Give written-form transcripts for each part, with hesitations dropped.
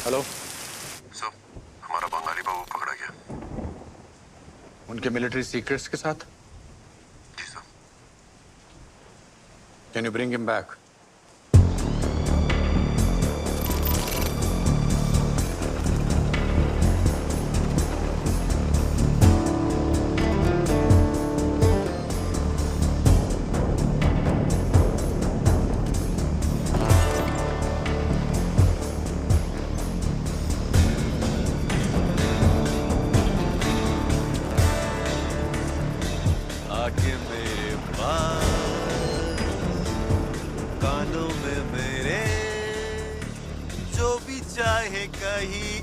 Hello सब हमारा बंगाली बाबू पकड़ा गया। उनके मिलिट्री सीक्रेट्स के साथ। जी sir. Can you bring him back? आके मेरे पास कानों में मेरे जो भी चाहे कहीं।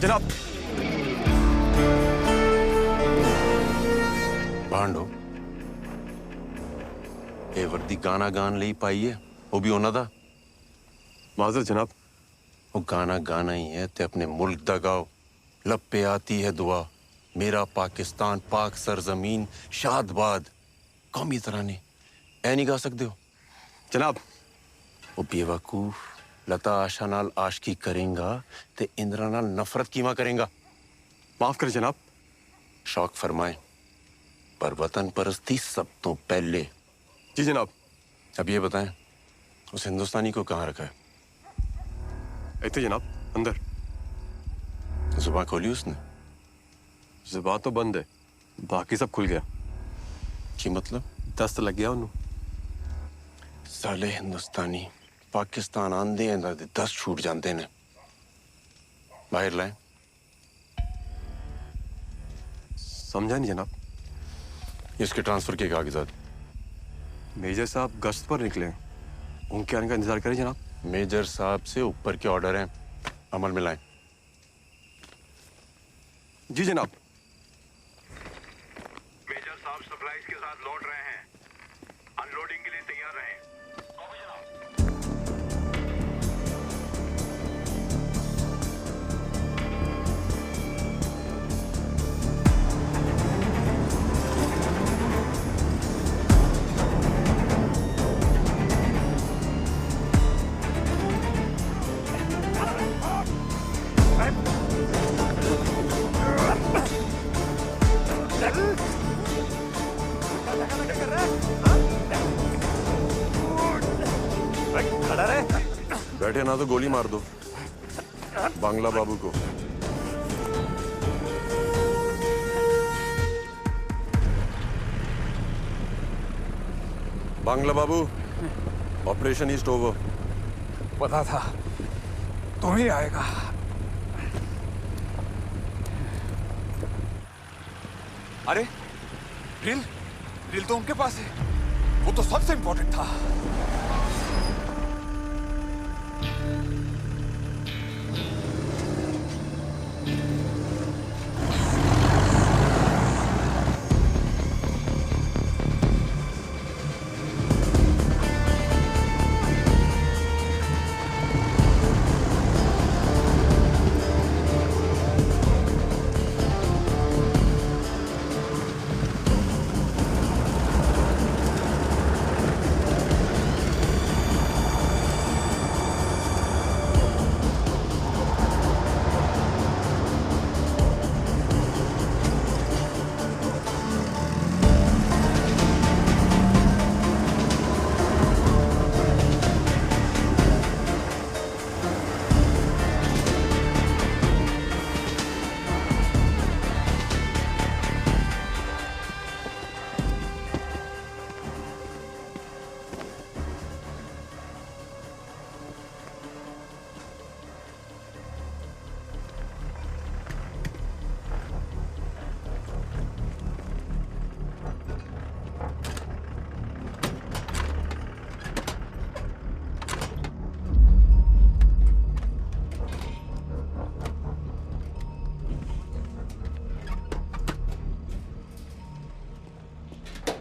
जनाब। भांडो ये वर्दी गाना गान ले पाई है, वो भी होना था। माजर जनाब। वो गाना गाना ही है ते अपने मुल्क दा गाओ। लब पे आती है दुआ, मेरा पाकिस्तान पाक सरजमीन शादबाद। कौमी तराने ऐ नहीं गा सकते हो जनाब। वो बेवकूफ लता आशा नाल आशकी करेंगा ते इंद्रा नाल नफरत कीमा करेंगा। माफ करें जनाब। शौक फरमाए पर वतन परस्ती सब तो पहले। जी जनाब। अब ये बताएं उस हिंदुस्तानी को कहाँ रखा है? ऐसे जनाब, अंदर। जुबान खोली उसने? जुबान तो बंद है, बाकी सब खुल गया। की मतलब? दस्त लग गया उन्होंने। साले हिंदुस्तानी पाकिस्तान आंदे हैं ते 10 छूट जाते ने। बाहर लाए। समझा नहीं जनाब। इसके ट्रांसफर के कागजात। मेजर साहब गश्त पर निकले, उनके आने का इंतजार करें जनाब। मेजर साहब से ऊपर के ऑर्डर हैं, अमल में लाएं। जी जनाब। मेजर साहब सप्लाईज के साथ लौट रहे हैं, अनलोडिंग के लिए तैयार रहें। बैठे ना तो गोली मार दो बांग्ला बाबू को। बांग्ला बाबू, ऑपरेशन ईस्ट ओवर। पता था तुम ही आएगा। अरे ड्रिल ड्रिल तो उनके पास है, वो तो सबसे इंपॉर्टेंट था।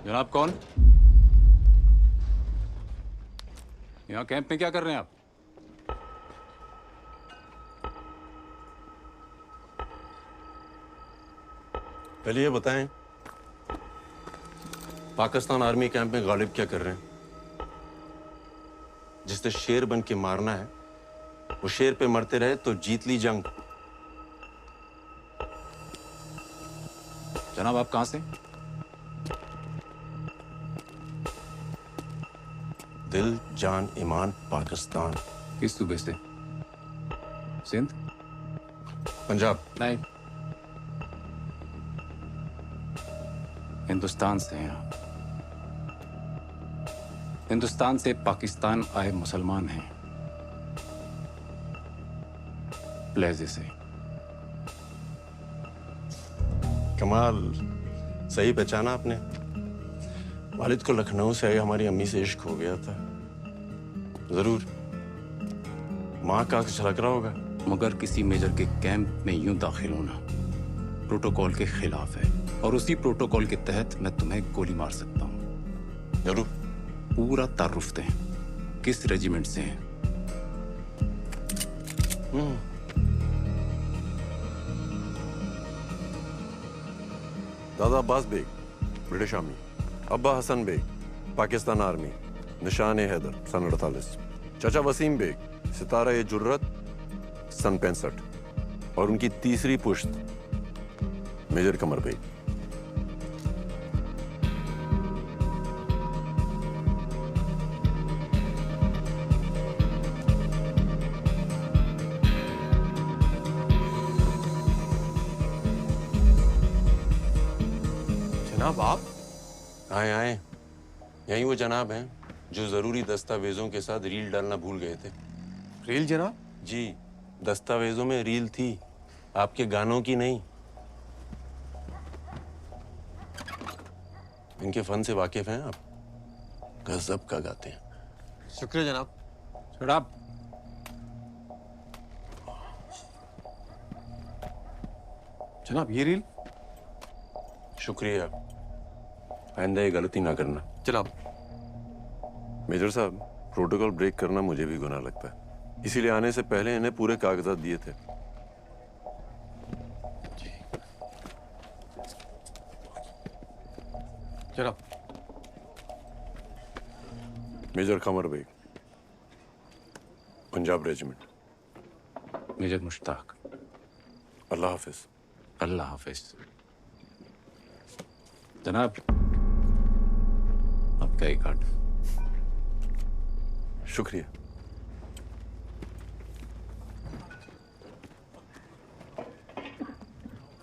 जनाब कौन? यहाँ कैंप में क्या कर रहे हैं आप? पहले ये बताएं पाकिस्तान आर्मी कैंप में गालिब क्या कर रहे हैं? जिस जिसे शेर बन के मारना है वो शेर पे मरते रहे तो जीत ली जंग। जनाब आप कहां से? दिल जान ईमान पाकिस्तान। किस सूबे से? सिंध? पंजाब। नहीं, हिंदुस्तान से हैं आप। हिंदुस्तान से पाकिस्तान आए मुसलमान हैं, प्लेजे से। कमाल, सही पहचाना आपने। वालिद को लखनऊ से आई हमारी अम्मी से इश्क हो गया था। जरूर माँ का आंख झलक रहा होगा। मगर किसी मेजर के कैंप में यूं दाखिल होना प्रोटोकॉल के खिलाफ है, और उसी प्रोटोकॉल के तहत मैं तुम्हें गोली मार सकता हूं। जरूर। पूरा तारुफ दें, किस रेजिमेंट से हैं? दादा अब्बास बेग, ब्रिटिश आर्मी। अब्बा हसन बेग, पाकिस्तान आर्मी, निशान हैदर, सन 48। चाचा वसीम बेग, सितारा ए जुर्रत, सन 65। और उनकी तीसरी पुश्त मेजर कमर बेग। जनाब आप? आए आए। यही वो जनाब हैं जो जरूरी दस्तावेजों के साथ रील डालना भूल गए थे। रील जनाब? जी, दस्तावेजों में रील थी, आपके गानों की नहीं। इनके फन से वाकिफ हैं आप? गजब का गाते हैं। शुक्रिया जनाब। शराब। जनाब ये रील? शुक्रिया, आइंदा ये गलती ना करना। जनाब। मेजर साहब, प्रोटोकॉल ब्रेक करना मुझे भी गुनाह लगता है, इसीलिए आने से पहले इन्हें पूरे कागजात दिए थे। जनाब। Major Qamar Baig, Punjab regiment. Major Mushtaq. अल्लाह हाफिज। अल्लाह हाफिज। जनाब आपका एक कार्ड। शुक्रिया।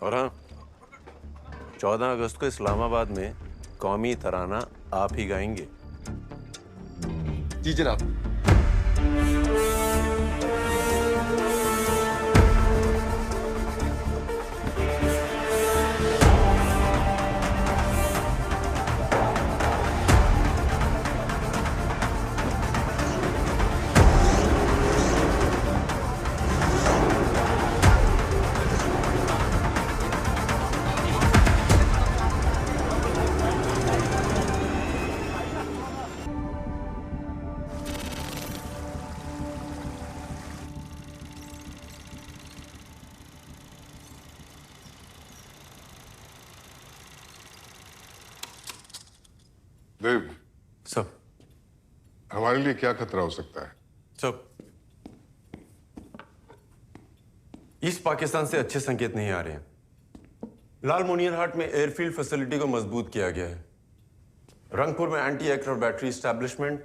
और हाँ, 14 अगस्त को इस्लामाबाद में कौमी तराना आप ही गाएंगे। जी जनाब। देव, सब हमारे लिए क्या खतरा हो सकता है? सब ईस्ट पाकिस्तान से अच्छे संकेत नहीं आ रहे हैं। लाल मोनियर हाट में एयरफील्ड फैसिलिटी को मजबूत किया गया है। रंगपुर में anti aircraft battery establishment,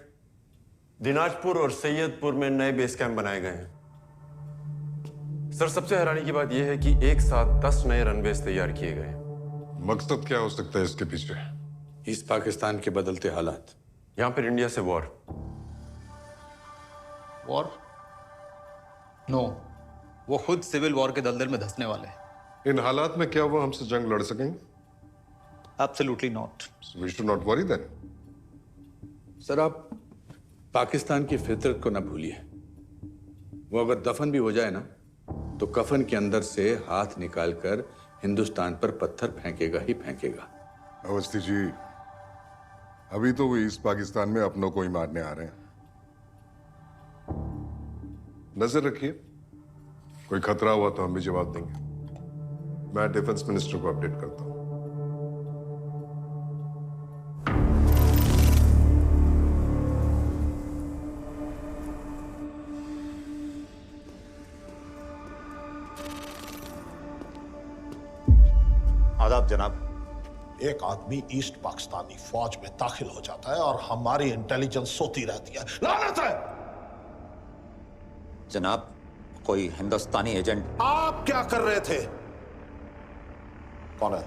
Dinajpur और सैयदपुर में नए बेस कैंप बनाए गए हैं। सर, सबसे हैरानी की बात यह है कि एक साथ 10 नए रनवेज तैयार किए गए हैं। मकसद क्या हो सकता है इसके पीछे? ईस्ट पाकिस्तान के बदलते हालात। यहां पर इंडिया से वॉर। वॉर? नो, वो खुद सिविल वॉर के दलदल में धंसने वाले हैं। इन हालात में क्या वो हमसे जंग लड़ सकेंगे? Absolutely not. We should not worry then. Sir, आप पाकिस्तान की फितरत को ना भूलिए। वो अगर दफन भी हो जाए ना, तो कफन के अंदर से हाथ निकालकर हिंदुस्तान पर पत्थर फेंकेगा ही फेंकेगा। अवस्थी जी, अभी तो वो ईस्ट पाकिस्तान में अपनों को ही मारने आ रहे हैं। नजर रखिए, कोई खतरा हुआ तो हम भी जवाब देंगे। मैं डिफेंस मिनिस्टर को अपडेट करता हूं। आदाब जनाब। एक आदमी ईस्ट पाकिस्तानी फौज में दाखिल हो जाता है और हमारी इंटेलिजेंस सोती रहती है। लानत है। जनाब, कोई हिंदुस्तानी एजेंट। आप क्या कर रहे थे? कौन है?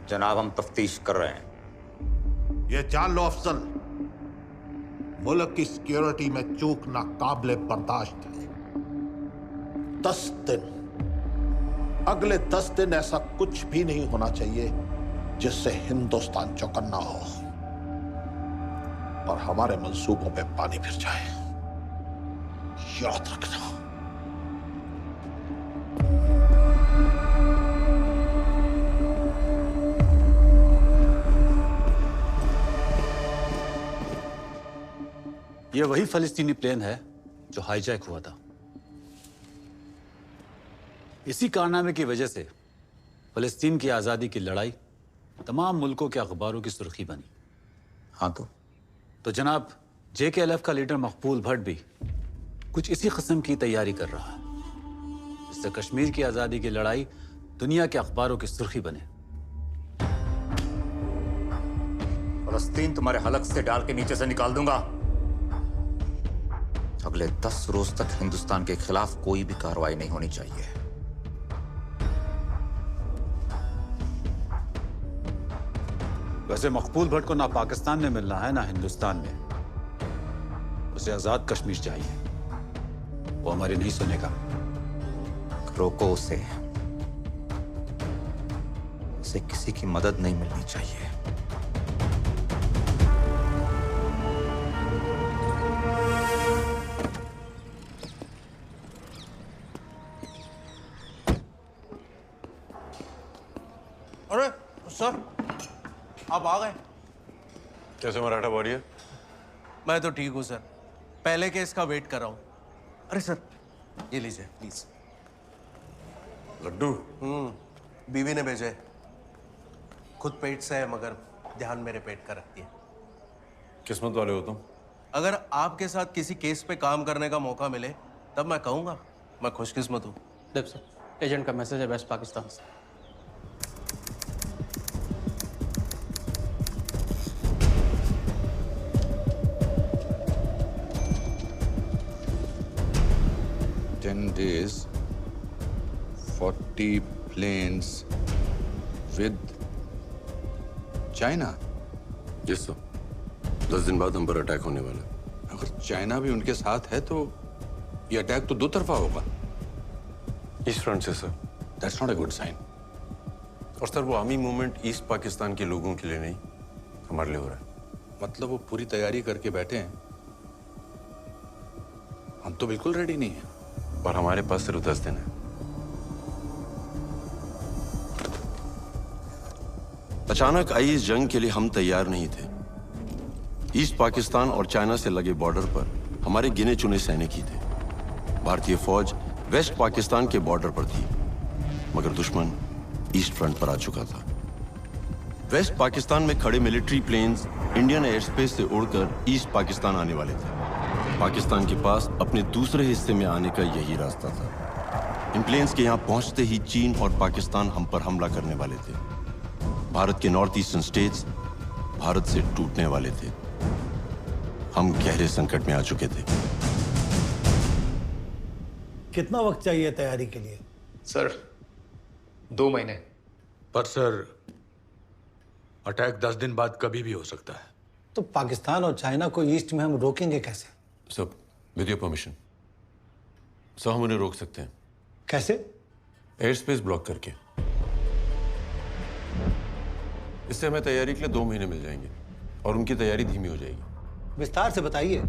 जनाब, हम तफ्तीश कर रहे हैं। ये जान लो अफजल, मुल्क की सिक्योरिटी में चूक नाकाबिले बर्दाश्त है। 10 दिन, अगले 10 दिन ऐसा कुछ भी नहीं होना चाहिए जिससे हिंदुस्तान चौकन्ना हो और हमारे मंसूबों पे पानी फिर जाए। याद रखना। यह वही फलस्तीनी प्लेन है जो हाईजैक हुआ था। इसी कारनामे की वजह से फलस्तीन की आज़ादी की लड़ाई तमाम मुल्कों के अखबारों की सुर्खी बनी। हाँ तो जनाब, JKLF का लीडर मकबूल भट्ट भी कुछ इसी किस्म की तैयारी कर रहा है, जिससे कश्मीर की आज़ादी की लड़ाई दुनिया के अखबारों की सुर्खी बने। फलस्तीन तुम्हारे हलक से डाल के नीचे से निकाल दूंगा। अगले 10 रोज तक हिंदुस्तान के खिलाफ कोई भी कार्रवाई नहीं होनी चाहिए। वैसे मकबूल भट्ट को ना पाकिस्तान में मिलना है ना हिंदुस्तान में। उसे आजाद कश्मीर चाहिए। वो हमारी नहीं सुनेगा। रोको उसे। उसे किसी की मदद नहीं मिलनी चाहिए। अरे सर, आप आ गए। कैसे मराठा वॉरियर? मैं तो ठीक हूँ सर, पहले केस का वेट कर रहा हूँ। अरे सर, ये लीजिए प्लीज। लड्डू? बीवी ने भेजे। खुद पेट से है मगर ध्यान मेरे पेट का रखती है। किस्मत वाले हो तुम। अगर आपके साथ किसी केस पे काम करने का मौका मिले तब मैं कहूँगा मैं खुशकिस्मत हूँ। सर, एजेंट का मैसेज है वेस्ट पाकिस्तान से। days, 40 planes with China. Yes sir, 10 दिन बाद हम पर अटैक होने वाला है। अगर चाइना भी उनके साथ है तो ये अटैक तो दो तरफा होगा। ईस्ट फ्रंट से sir. That's not a good sign. और सर, वो आर्मी मूवमेंट ईस्ट पाकिस्तान के लोगों के लिए नहीं, हमारे लिए हो रहा है। मतलब वो पूरी तैयारी करके बैठे हैं। हम तो बिल्कुल रेडी नहीं हैं। पर हमारे पास सिर्फ 10 दिन है। अचानक आई इस जंग के लिए हम तैयार नहीं थे। ईस्ट पाकिस्तान और चाइना से लगे बॉर्डर पर हमारे गिने चुने सैनिक ही थे। भारतीय फौज वेस्ट पाकिस्तान के बॉर्डर पर थी, मगर दुश्मन ईस्ट फ्रंट पर आ चुका था। वेस्ट पाकिस्तान में खड़े military planes Indian air space से उड़कर ईस्ट पाकिस्तान आने वाले थे। पाकिस्तान के पास अपने दूसरे हिस्से में आने का यही रास्ता था। इन प्लेन्स के यहाँ पहुंचते ही चीन और पाकिस्तान हम पर हमला करने वाले थे। भारत के नॉर्थ ईस्टर्न स्टेट्स भारत से टूटने वाले थे। हम गहरे संकट में आ चुके थे। कितना वक्त चाहिए तैयारी के लिए? सर, 2 महीने। पर सर, अटैक 10 दिन बाद कभी भी हो सकता है। तो पाकिस्तान और चाइना को ईस्ट में हम रोकेंगे कैसे? सब विद योर परमिशन सर, हम उन्हें रोक सकते हैं। कैसे? एयर स्पेस ब्लॉक करके। इससे हमें तैयारी के लिए 2 महीने मिल जाएंगे और उनकी तैयारी धीमी हो जाएगी। विस्तार से बताइए।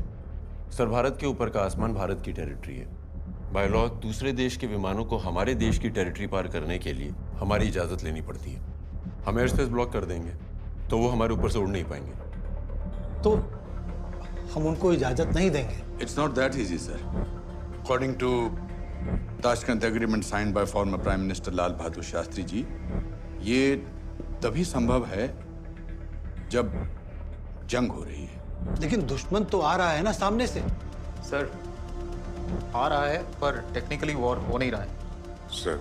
सर, भारत के ऊपर का आसमान भारत की टेरिटरी है। बाय लॉ दूसरे देश के विमानों को हमारे देश की टेरिटरी पार करने के लिए हमारी इजाजत लेनी पड़ती है। हम एयर स्पेस ब्लॉक कर देंगे तो वो हमारे ऊपर से उड़ नहीं पाएंगे। तो हम उनको इजाजत नहीं देंगे। It's not that easy, sir. According to Tashkent Agreement signed by former Prime Minister Lal Bahadur Shastri ji, ये तभी संभव है जब जंग हो रही है। लेकिन दुश्मन तो आ रहा है ना सामने से। सर, आ रहा है पर टेक्निकली वॉर हो नहीं रहा है। Sir,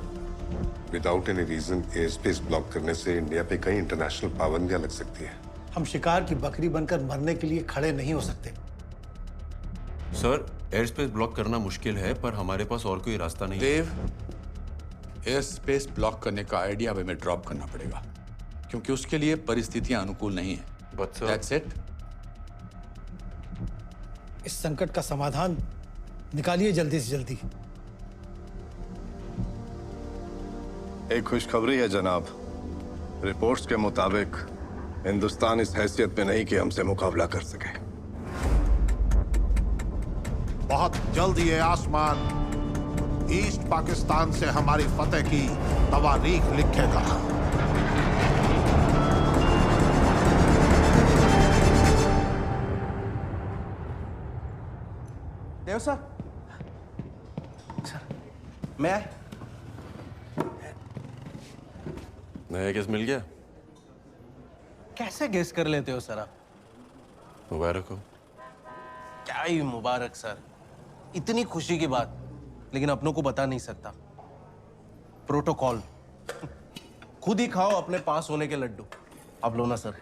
without any reason air space block करने से इंडिया पे कई इंटरनेशनल पाबंदियां लग सकती है। हम शिकार की बकरी बनकर मरने के लिए खड़े नहीं हो सकते। सर, एयर स्पेस ब्लॉक करना मुश्किल है, पर हमारे पास और कोई रास्ता नहीं। देव, एयर स्पेस ब्लॉक करने का आइडिया हमें ड्रॉप करना पड़ेगा, क्योंकि उसके लिए परिस्थितियां अनुकूल नहीं है। But sir, that's it. इस संकट का समाधान निकालिए जल्दी से जल्दी। एक खुशखबरी है जनाब। रिपोर्ट्स के मुताबिक हिंदुस्तान इस हैसियत में नहीं कि हमसे मुकाबला कर सके। बहुत जल्द ये आसमान ईस्ट पाकिस्तान से हमारी फतेह की तवारीख लिखेगा। देव सर, मैं नया केस मिल गया? कैसे गेस कर लेते हो सर आप? मुबारक हो। क्या ही मुबारक सर, इतनी खुशी की बात, लेकिन अपनों को बता नहीं सकता। प्रोटोकॉल। खुद ही खाओ अपने पास होने के लड्डू। आप लो ना सर।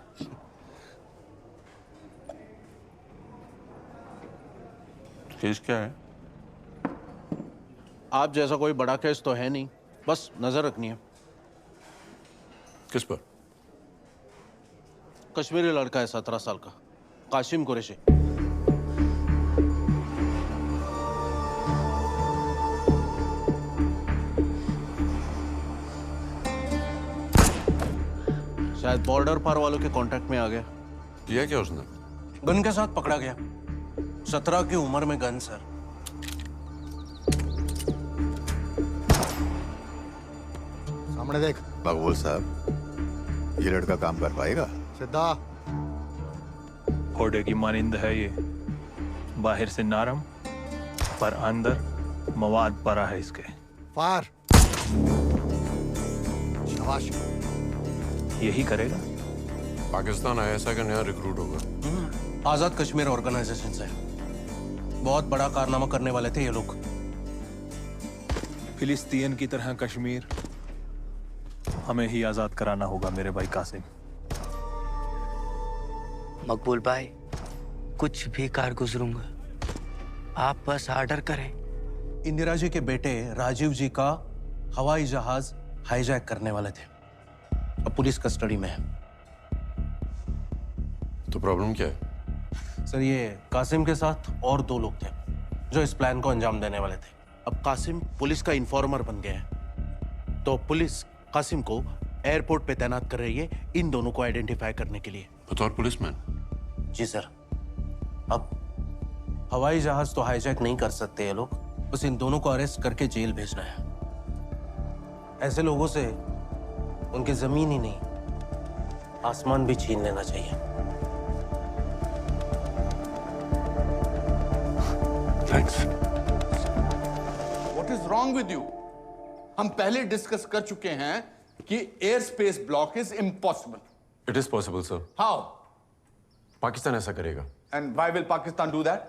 केस क्या है? आप जैसा कोई बड़ा केस तो है नहीं, बस नजर रखनी है। किस पर? कश्मीरी लड़का है 17 साल का, काशिम कुरैशी। शायद बॉर्डर पार वालों के कांटेक्ट में आ गया। किया क्या उसने? गन के साथ पकड़ा गया। 17 की उम्र में गन सर। सामने देख। मकबूल साहब, ये लड़का काम कर पाएगा? सीधा घोड़े की मानिंद है ये, बाहर से नरम पर अंदर मवाद भरा है इसके। फार। शाबाश। यही करेगा। पाकिस्तान आईएसआई का नया रिक्रूट होगा। आजाद कश्मीर ऑर्गेनाइजेशन से। बहुत बड़ा कारनामा करने वाले थे ये लोग। फिलिस्तीन की तरह कश्मीर हमें ही आजाद कराना होगा मेरे भाई कासिम। मकबूल भाई, कुछ भी कार गुजरूंगा, आप बस ऑर्डर करें। इंदिरा जी के बेटे राजीव जी का हवाई जहाज हाईजैक करने वाले थे, अब पुलिस कस्टडी में है। तो प्रॉब्लम क्या है? सर, ये कासिम के साथ और 2 लोग थे जो इस प्लान को अंजाम देने वाले थे। अब कासिम पुलिस का इन्फॉर्मर बन गया है, तो पुलिस कासिम को एयरपोर्ट पे तैनात कर रही है इन दोनों को आइडेंटिफाई करने के लिए। बतौर पुलिसमैन? जी सर। अब हवाई जहाज तो हाईजैक नहीं कर सकते ये लोग, बस इन दोनों को अरेस्ट करके जेल भेजना है। ऐसे लोगों से उनकी जमीन ही नहीं, आसमान भी छीन लेना चाहिए। Thanks. What is wrong with you? हम पहले डिस्कस कर चुके हैं कि air space block is impossible. It is possible sir. How? Pakistan ऐसा करेगा। And why will Pakistan do that?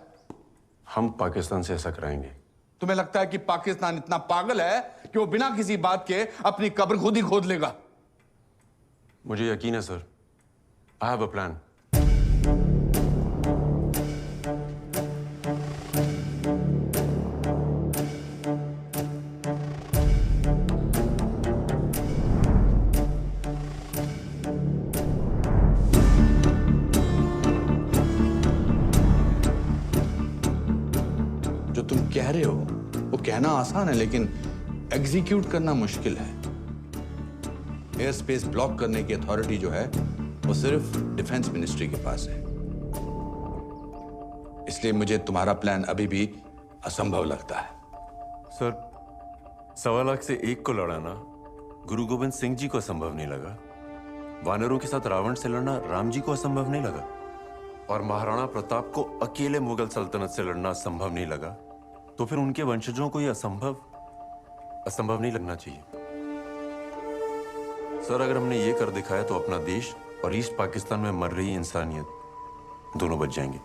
हम पाकिस्तान से ऐसा कराएंगे। तुम्हें लगता है कि पाकिस्तान इतना पागल है कि वो बिना किसी बात के अपनी कब्र खुद ही खोद लेगा? मुझे यकीन है sir. I have a plan. जो तुम कह रहे हो वो कहना आसान है, लेकिन एग्जीक्यूट करना मुश्किल है। एयर स्पेस ब्लॉक करने की अथॉरिटी जो है वो सिर्फ डिफेंस मिनिस्ट्री के पास है। इसलिए मुझे तुम्हारा प्लान अभी भी असंभव लगता है। सर, 1.25 लाख से 1 को लड़ाना गुरु गोविंद सिंह जी को असंभव नहीं लगा। वानरों के साथ रावण से लड़ना राम जी को असंभव नहीं लगा। और महाराणा प्रताप को अकेले मुगल सल्तनत से लड़ना संभव नहीं लगा, तो फिर उनके वंशजों को यह असंभव नहीं लगना चाहिए। सर, अगर हमने ये कर दिखाया तो अपना देश और ईस्ट पाकिस्तान में मर रही इंसानियत दोनों बच जाएंगे।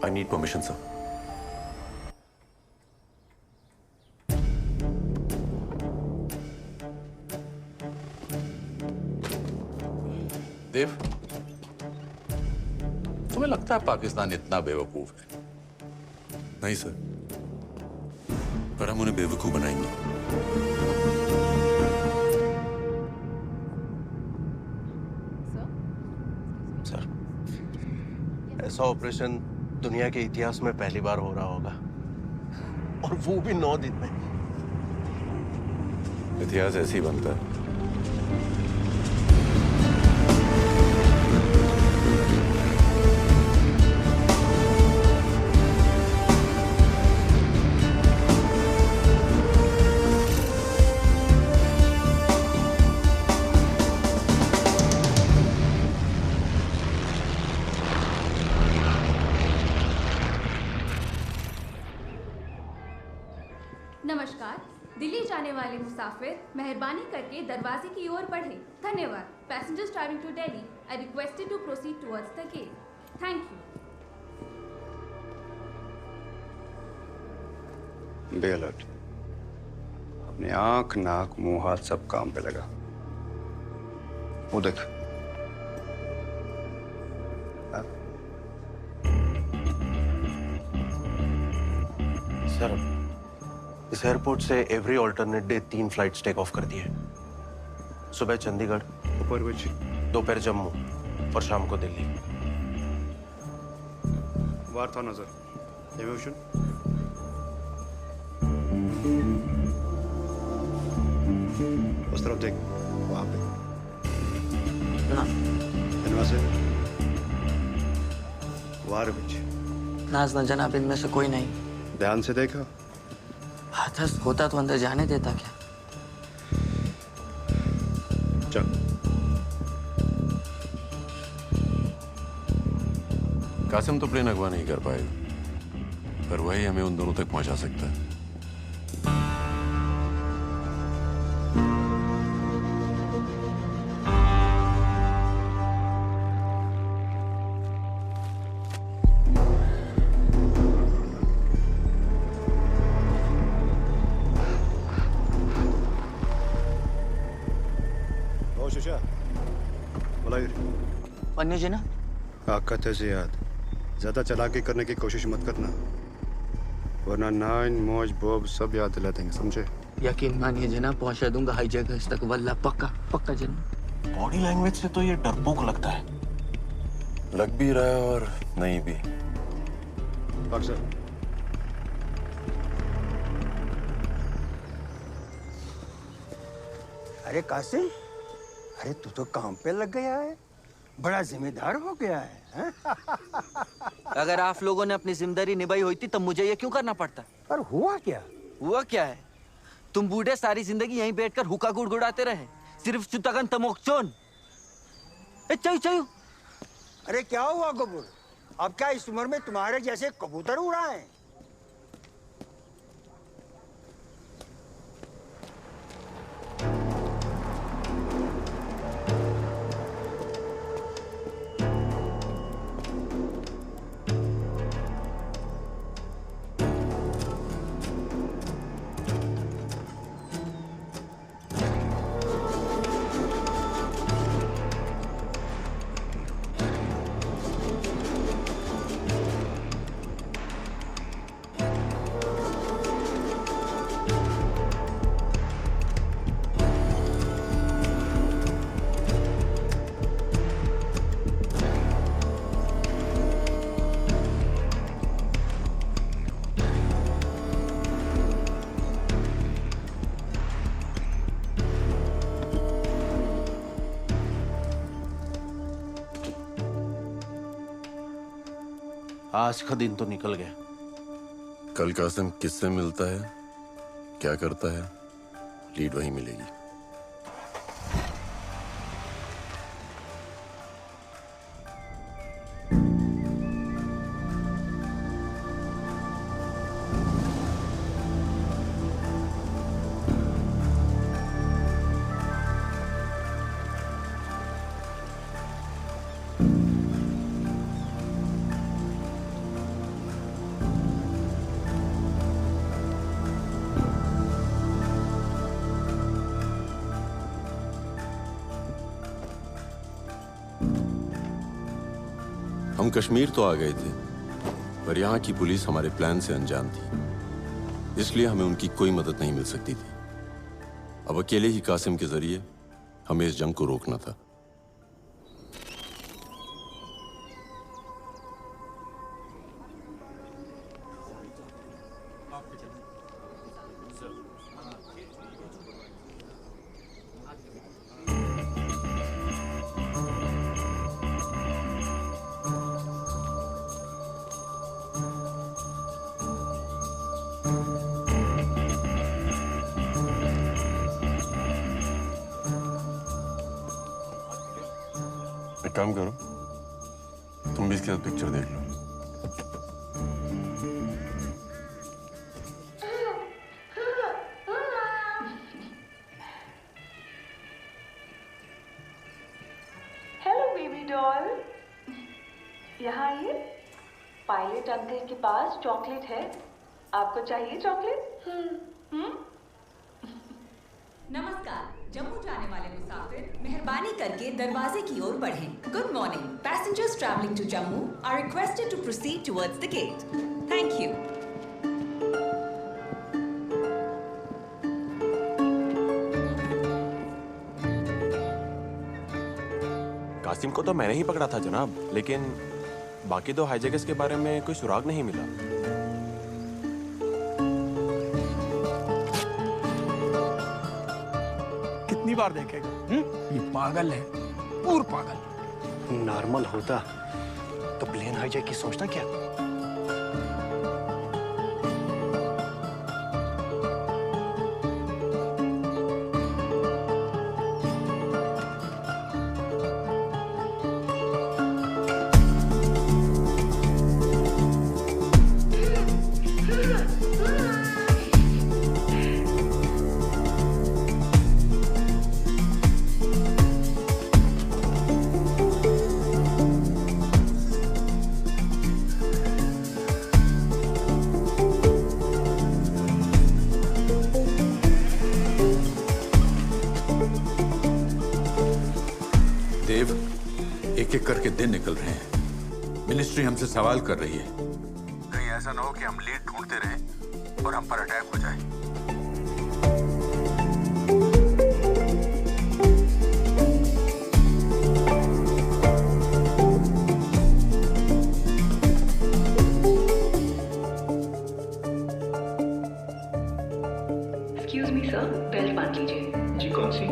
I need permission sir. Dev, तुम्हें लगता है पाकिस्तान इतना बेवकूफ है? नहीं सर, पर हम उन्हें बेवकूफ बनाएंगे। सर, ऐसा ऑपरेशन दुनिया के इतिहास में पहली बार हो रहा होगा, और वो भी 9 दिन में। इतिहास ऐसे ही बनता है। नमस्कार। दिल्ली जाने वाले मुसाफिर मेहरबानी करके दरवाजे की ओर बढ़े। धन्यवाद। Passengers travelling to Delhi I requested to proceed towards the gate. Thank you. Be alert. अपने आंख, नाक, मुंह, हाथ सब काम पे लगा। वो देख। सर, इस एयरपोर्ट से every alternate day 3 flights take off करती है। सुबह चंडीगढ़, दोपहर जम्मू और शाम को दिल्ली। वार था नजर। एविएशन। उस तरफ देख, वहां पे। से वार नाज न जनाब, इनमें से कोई नहीं। ध्यान से देखा। हाथस होता तो अंदर जाने देता क्या? चल। कासिम तो प्लेन अगवा नहीं कर पाएगा, पर वही हमें उन दोनों तक पहुंचा सकता है। पन्नी जी ना, ताकत है जियाद, ज्यादा चालाकी करने की कोशिश मत करना, वरना नाइन, मौज, बॉब सब याद दिला देंगे, समझे? यकीन मानिए जनाब, पहुंचा दूंगा हाई जगह तक, वल्ला पक्का पक्का जनाब। बॉडी लैंग्वेज से तो ये डरपोक लगता है। लग भी रहा है और नहीं भी। अक्सर अरे कासिम, अरे तू तो काम पे लग गया है, बड़ा जिम्मेदार हो गया है, हैं? अगर आप लोगों ने अपनी जिम्मेदारी निभाई होती तब मुझे ये क्यों करना पड़ता? पर हुआ क्या? हुआ क्या है? तुम बूढ़े सारी जिंदगी यहीं बैठकर हुक्का गुड़गुड़ाते रहे, सिर्फ चुतगन तमोकचोन। अरे क्या हुआ कबूतर? अब क्या इस उम्र में तुम्हारे जैसे कबूतर उड़ाएं? आज का दिन तो निकल गया। कल कासिम किससे मिलता है, क्या करता है, लीड वही मिलेगी। हम कश्मीर तो आ गए थे, पर यहाँ की पुलिस हमारे प्लान से अनजान थी, इसलिए हमें उनकी कोई मदद नहीं मिल सकती थी। अब अकेले ही कासिम के जरिए हमें इस जंग को रोकना था। एक काम करो, तुम भी इसके साथ पिक्चर देख लो। हेलो बेबी डॉल, यहाँ आइए। पायलट अंकल के पास चॉकलेट है, आपको चाहिए चॉकलेट? नमस्कार, जम्मू जाने वाले मुसाफिर मेहरबानी करके दरवाजे की ओर बढ़ें। Good morning, passengers travelling to Jammu are requested to proceed towards the gate. Thank you. Qasim को तो मैंने ही पकड़ा था जनाब, लेकिन बाकी दो हाईजैकर्स के बारे में कोई सुराग नहीं मिला। कितनी बार देखेगा? ये पागल है, पूर पागल। नॉर्मल होता तो प्लेन हाईजैक की सोचना क्या? एक एक करके दिन निकल रहे हैं। मिनिस्ट्री हमसे सवाल कर रही है। कहीं ऐसा ना हो कि हम लीड ढूंढते रहें और हम पर अटैक हो जाए। एक्सक्यूज मी सर, बेल्ट बांध लीजिए। जी कौन सी?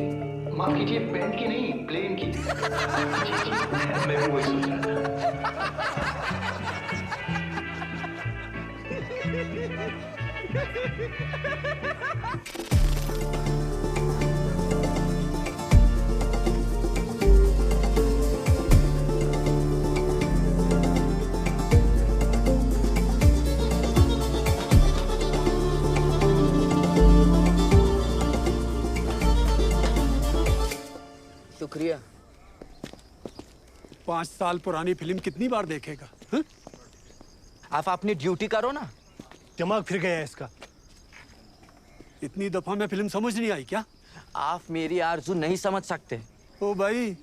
माफ कीजिए, पेंट की नहीं, प्लेन की। मैं भी वही सोच रहा था। शुक्रिया। 5 साल पुरानी फिल्म कितनी बार देखेगा? हा? आप अपनी ड्यूटी करो ना। दिमाग फिर गया है इसका। इतनी दफा मैं फिल्म समझ नहीं आई क्या? आप मेरी आरज़ू नहीं समझ सकते। ओ भाई,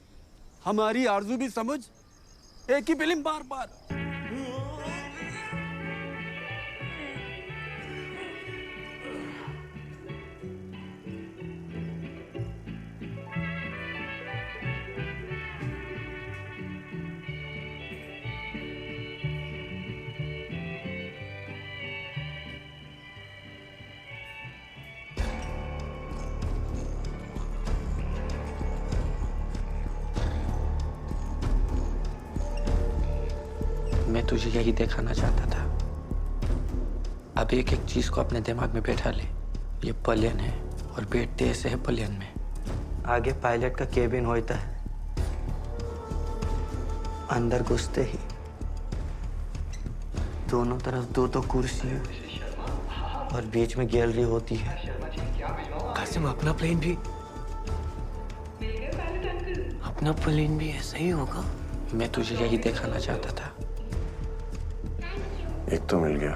हमारी आरज़ू भी समझ। एक ही फिल्म बार बार। मैं तुझे यही दिखाना चाहता था। अब एक एक चीज को अपने दिमाग में बैठा ले। ये प्लेन है और बैठते ऐसे है प्लेन में। आगे पायलट का केबिन होता है, अंदर घुसते ही दोनों तरफ दो कुर्सी है और बीच में गैलरी होती है। कासिम, अपना प्लेन भी ऐसा ही होगा। मैं तुझे यही दिखाना चाहता था। एक तो मिल गया,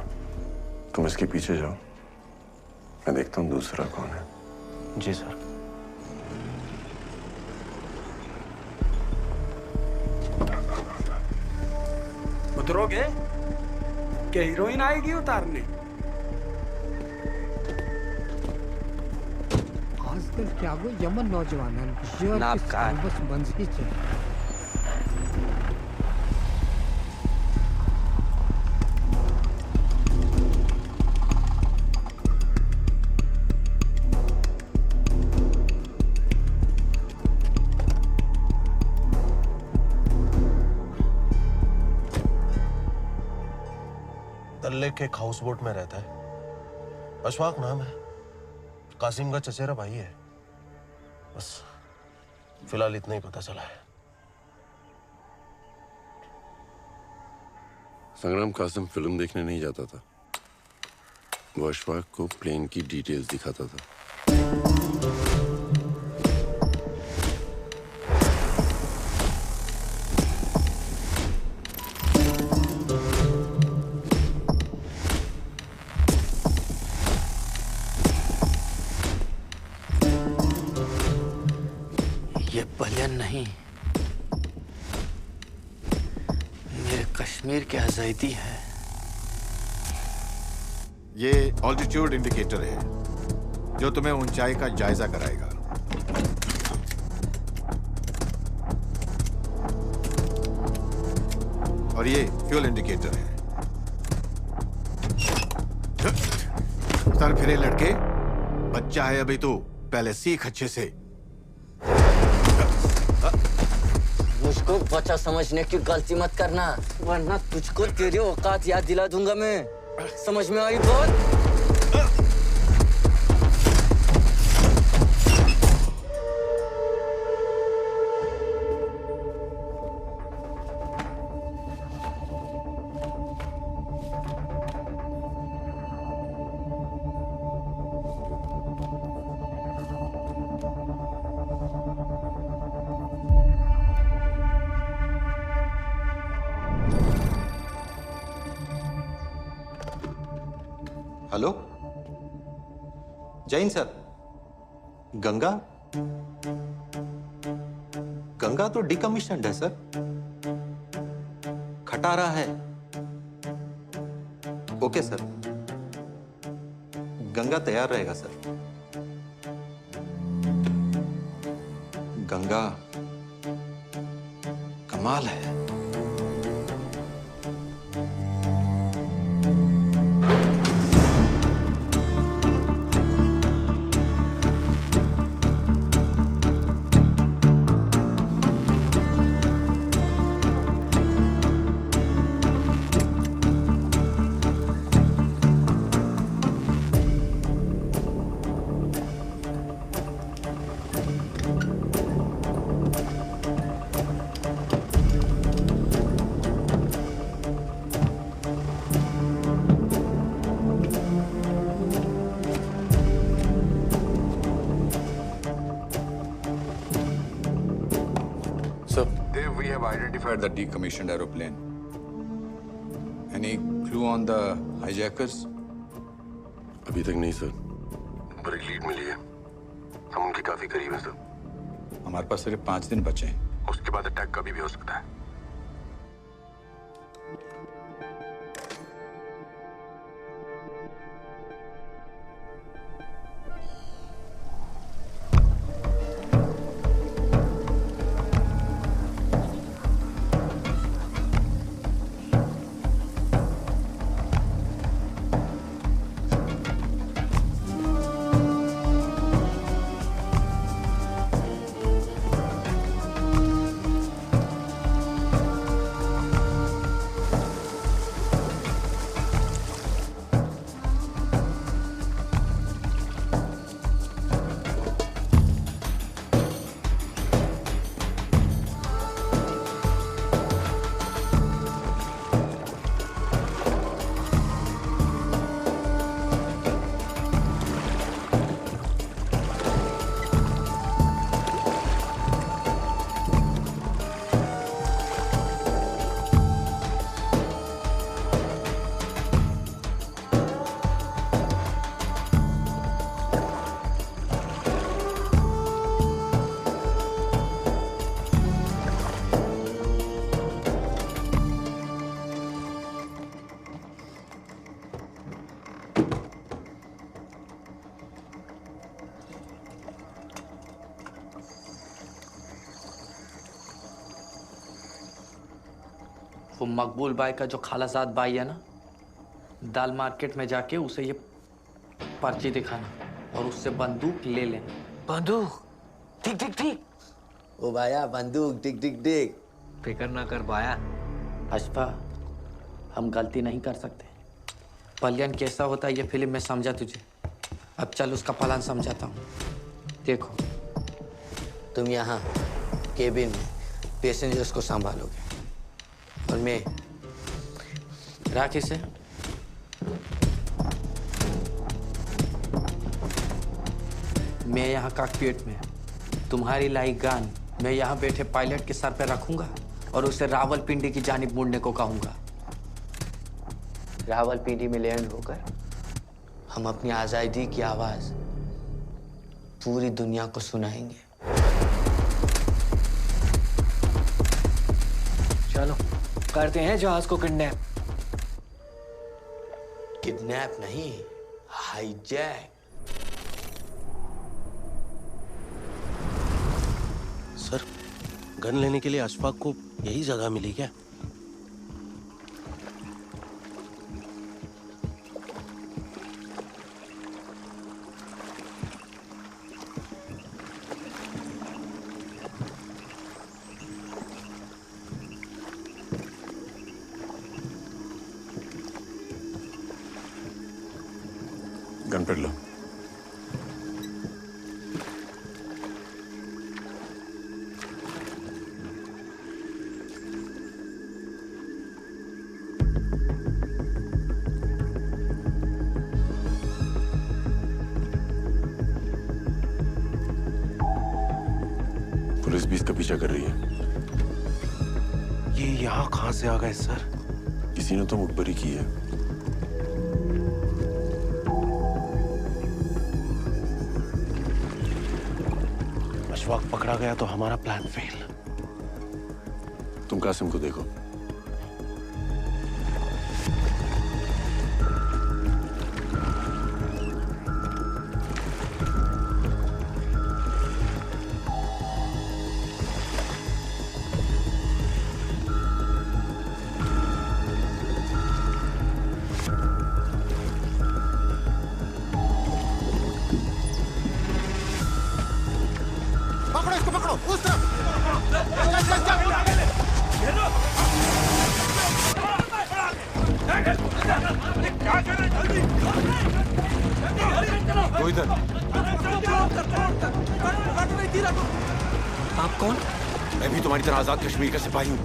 तुम इसके पीछे जाओ, मैं देखता हूँ दूसरा कौन है। जी सर। उतरोगे कि हीरोइन आएगी उतारने? आजकल क्या वो यमन नौजवान नापकार। बस बंजी चले। डल लेक के एक हाउस बोट में रहता है, अशफाक नाम है, कासिम का चचेरा भाई है। बस फिलहाल इतना ही पता चला है। संग्राम कासिम फिल्म देखने नहीं जाता था, वो अशफाक को प्लेन की डिटेल्स दिखाता था। ये पलियन नहीं, मेरे कश्मीर के आजादी है। ये ऑल्टीट्यूड इंडिकेटर है जो तुम्हें ऊंचाई का जायजा कराएगा। और ये फ्यूल इंडिकेटर है। सर फिरे लड़के, बच्चा है अभी तो, पहले सीख अच्छे से। मुझको बच्चा समझने की गलती मत करना, वरना तुझको तेरी औकात याद दिला दूंगा मैं। समझ में आई बात? हेलो जैन सर, गंगा गंगा तो डिकमीशन्ड है सर, खटारा है। ओके सर, गंगा तैयार रहेगा सर। गंगा कमाल है। Identified the decommissioned aeroplane. Any clue on the hijackers? अभी तक नहीं सर, पर एक लीड मिली है। हम उनके काफी करीब हैं सर। हमारे पास सिर्फ 5 दिन बचे हैं। उसके बाद अटैक कभी भी हो सकता है। वो मकबूल भाई का जो खालाजाद भाई है ना, दाल मार्केट में जाके उसे ये पर्ची दिखाना और उससे बंदूक ले लेना। बंदूक? ठीक ठीक ठीक। ओ भाया बंदूक टिक टिक टिक। फिक्र ना कर भाया। अशफा, हम गलती नहीं कर सकते। पलियन कैसा होता है ये फिल्म में समझा तुझे। अब चल उसका प्लान समझाता हूँ। देखो, तुम यहाँ केबिन में पैसेंजर्स को संभालोगे और मैं राखी से मैं यहाँ कॉकपिट में तुम्हारी लाई गन मैं यहाँ बैठे पायलट के सर पे रखूंगा और उसे रावलपिंडी की जानिब मुड़ने को कहूंगा। रावलपिंडी में लैंड होकर हम अपनी आजादी की आवाज पूरी दुनिया को सुनाएंगे। चलो करते हैं जहाज को किडनैप। किडनैप नहीं, हाईजैक। सर, गन लेने के लिए अशफाक को यही जगह मिली क्या? गन पकड़ लो। पुलिस भी इसका पीछा कर रही है। ये यहाँ कहाँ से आ गए सर? किसी ने तो मुखबरी की है। अशफाक पकड़ा गया तो हमारा प्लान फेल। तुम कासिम को देखो। पकड़ो इसको, पकड़ो उस तरफ। वो इधर। आप कौन? मैं भी तुम्हारी तरह आजाद कश्मीर का सिपाही हूँ।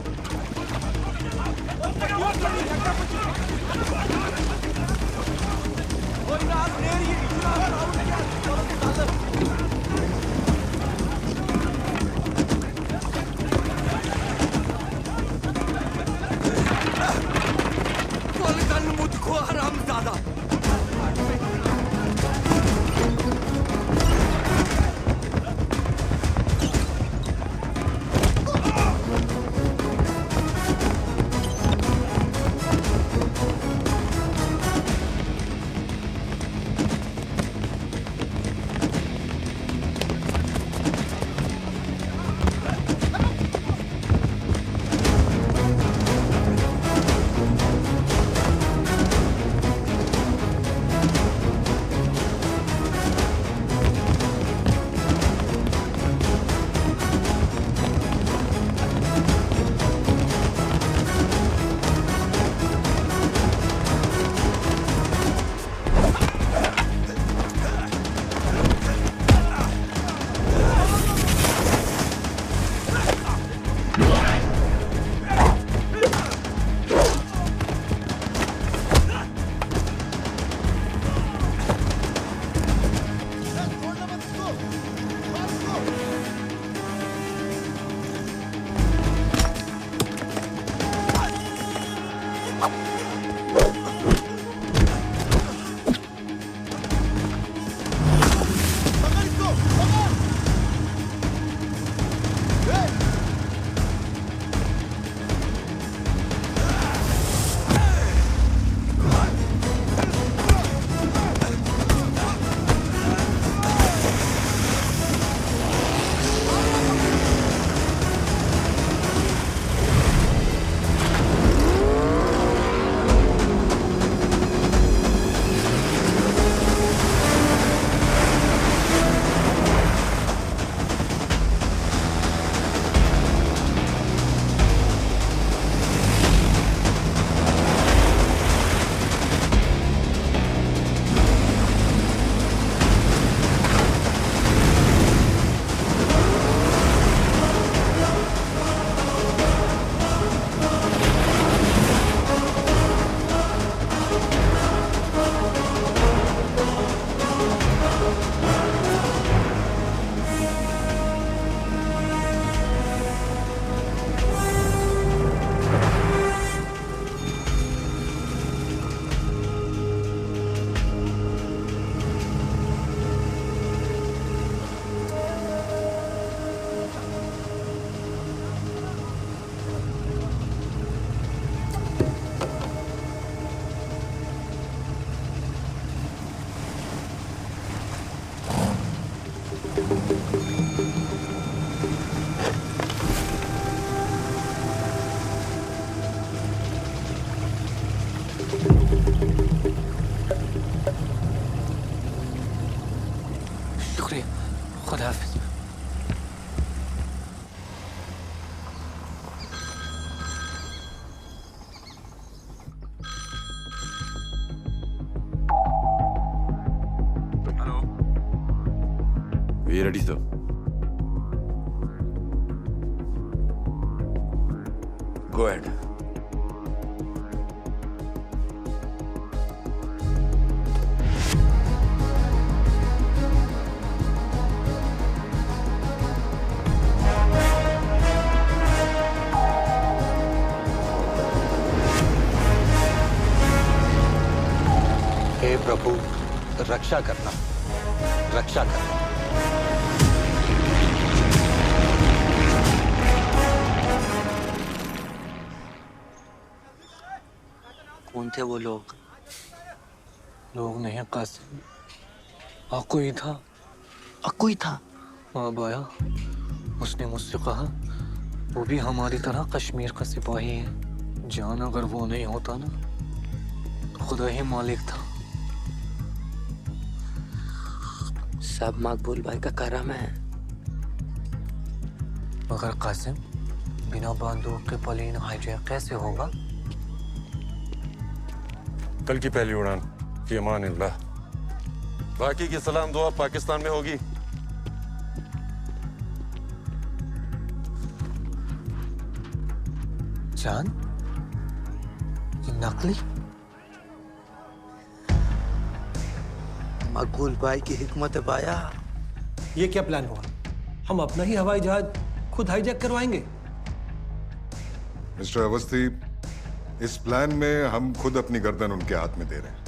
शुक्रिया, खुदा हाफिज। We ready, sir? Go ahead. हे प्रभु, रक्षा करना, रक्षा करना। कौन थे वो लोग? लोग नहीं, कासिम। अक्कू ही था। अक्कू ही था? हाँ बाया, उसने मुझसे कहा वो भी हमारी तरह कश्मीर का सिपाही है। जान अगर वो नहीं होता ना तो खुदा ही मालिक था। सब मकबूल भाई का करम है। मगर कासिम, बिना बंदूक के प्लेन हाईजैक कैसे होगा? कल की पहली उड़ान फी अमान अल्लाह। बाकी की सलाम दुआ पाकिस्तान में होगी। जान, ये नकली? मकबूल भाई की हिकमत है बाया। ये क्या प्लान हुआ? हम अपना ही हवाई जहाज खुद हाईजैक करवाएंगे? मिस्टर अवस्थी, इस प्लान में हम खुद अपनी गर्दन उनके हाथ में दे रहे हैं।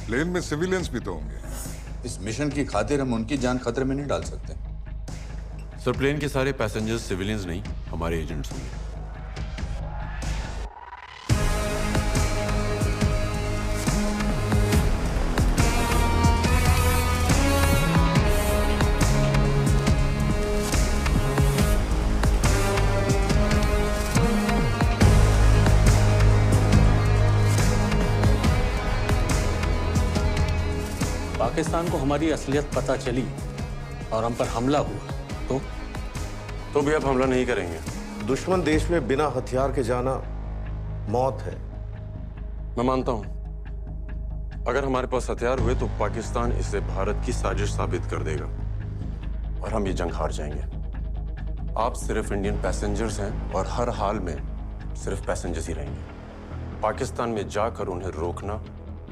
प्लेन में सिविलियंस भी तो होंगे। इस मिशन की खातिर हम उनकी जान खतरे में नहीं डाल सकते। सर, प्लेन के सारे पैसेंजर्स सिविलियंस नहीं, हमारे एजेंट्स होंगे। पाकिस्तान को हमारी असलियत पता चली और हम पर हमला हुआ तो भी अब हमला नहीं करेंगे। दुश्मन देश में बिना हथियार के जाना मौत है। मैं मानता हूं, अगर हमारे पास हथियार हुए तो पाकिस्तान इसे भारत की साजिश साबित कर देगा और हम ये जंग हार जाएंगे। आप सिर्फ इंडियन पैसेंजर्स हैं और हर हाल में सिर्फ पैसेंजर्स ही रहेंगे। पाकिस्तान में जाकर उन्हें रोकना,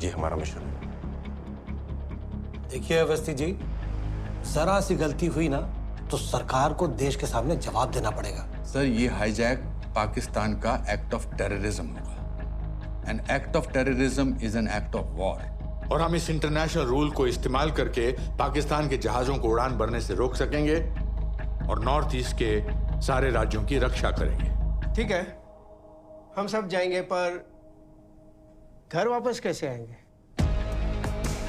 ये हमारा मिशन है। देखिए अवस्थी जी, जरा सी गलती हुई ना तो सरकार को देश के सामने जवाब देना पड़ेगा। सर, ये हाईजैक पाकिस्तान का एक्ट ऑफ टेररिज्म होगा। An act of terrorism is an act of war. और हम इस इंटरनेशनल रूल को इस्तेमाल करके पाकिस्तान के जहाजों को उड़ान भरने से रोक सकेंगे और नॉर्थ ईस्ट के सारे राज्यों की रक्षा करेंगे। ठीक है, हम सब जाएंगे, पर घर वापस कैसे आएंगे?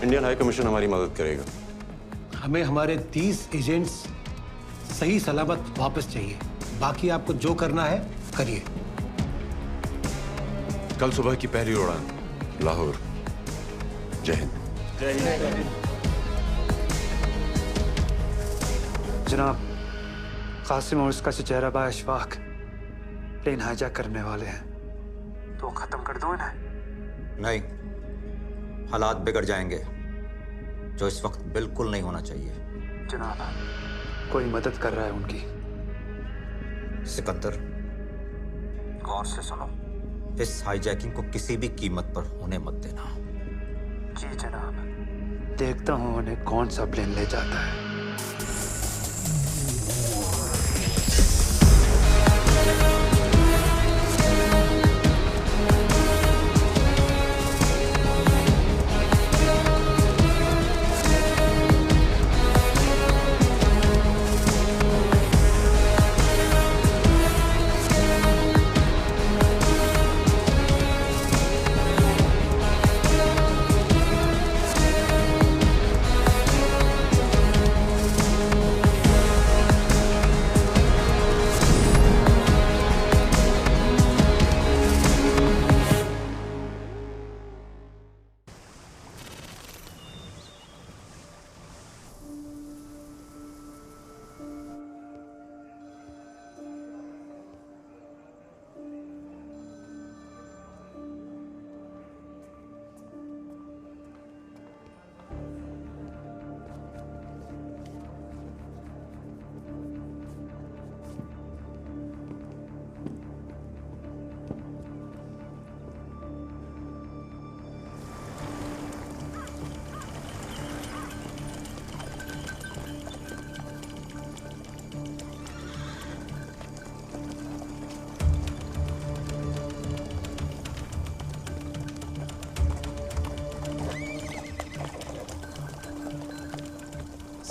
इंडियन हाई कमीशन हमारी मदद करेगा। हमें हमारे 30 एजेंट्स सही सलामत वापस चाहिए। बाकी आपको जो करना है करिए। कल सुबह की पहली उड़ान लाहौर। जय हिंद। जय हिंद। जनाब, कासिम और उसका चचेरा भाई अशफाक प्लेन हाईजैक करने वाले हैं। तो खत्म कर दो इन्हें। नहीं, हालात बिगड़ जाएंगे, जो इस वक्त बिल्कुल नहीं होना चाहिए। जनाब, कोई मदद कर रहा है उनकी। सिकंदर, गौर से सुनो। इस हाईजैकिंग को किसी भी कीमत पर होने मत देना। जी जनाब। देखता हूं उन्हें कौन सा प्लेन ले जाता है।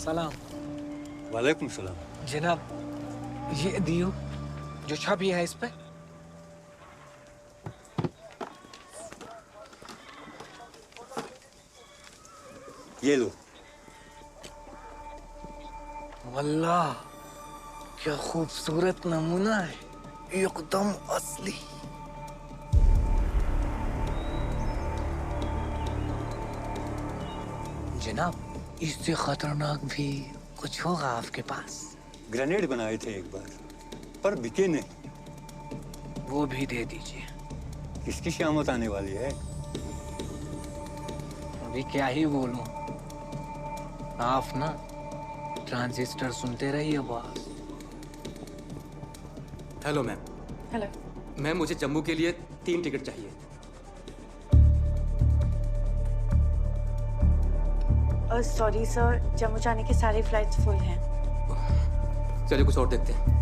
सलाम। वालेकुम सलाम। जनाब, ये दियो जो छवि है इस पे। ये लो। वल्लाह क्या खूबसूरत नमूना है, एकदम असली। जनाब, इससे खतरनाक भी कुछ होगा आपके पास? ग्रेनेड बनाए थे एक बार, पर बिके नहीं। वो भी दे दीजिए। किसकी शामत आने वाली है? अभी क्या ही बोलूं, आप ना ट्रांजिस्टर सुनते रहिए boss. Hello ma'am. Hello ma'am, मुझे जम्मू के लिए 3 टिकट चाहिए। सॉरी सर, जम्मू जाने के सारे फ्लाइट्स फुल हैं। चलिए कुछ और देखते हैं।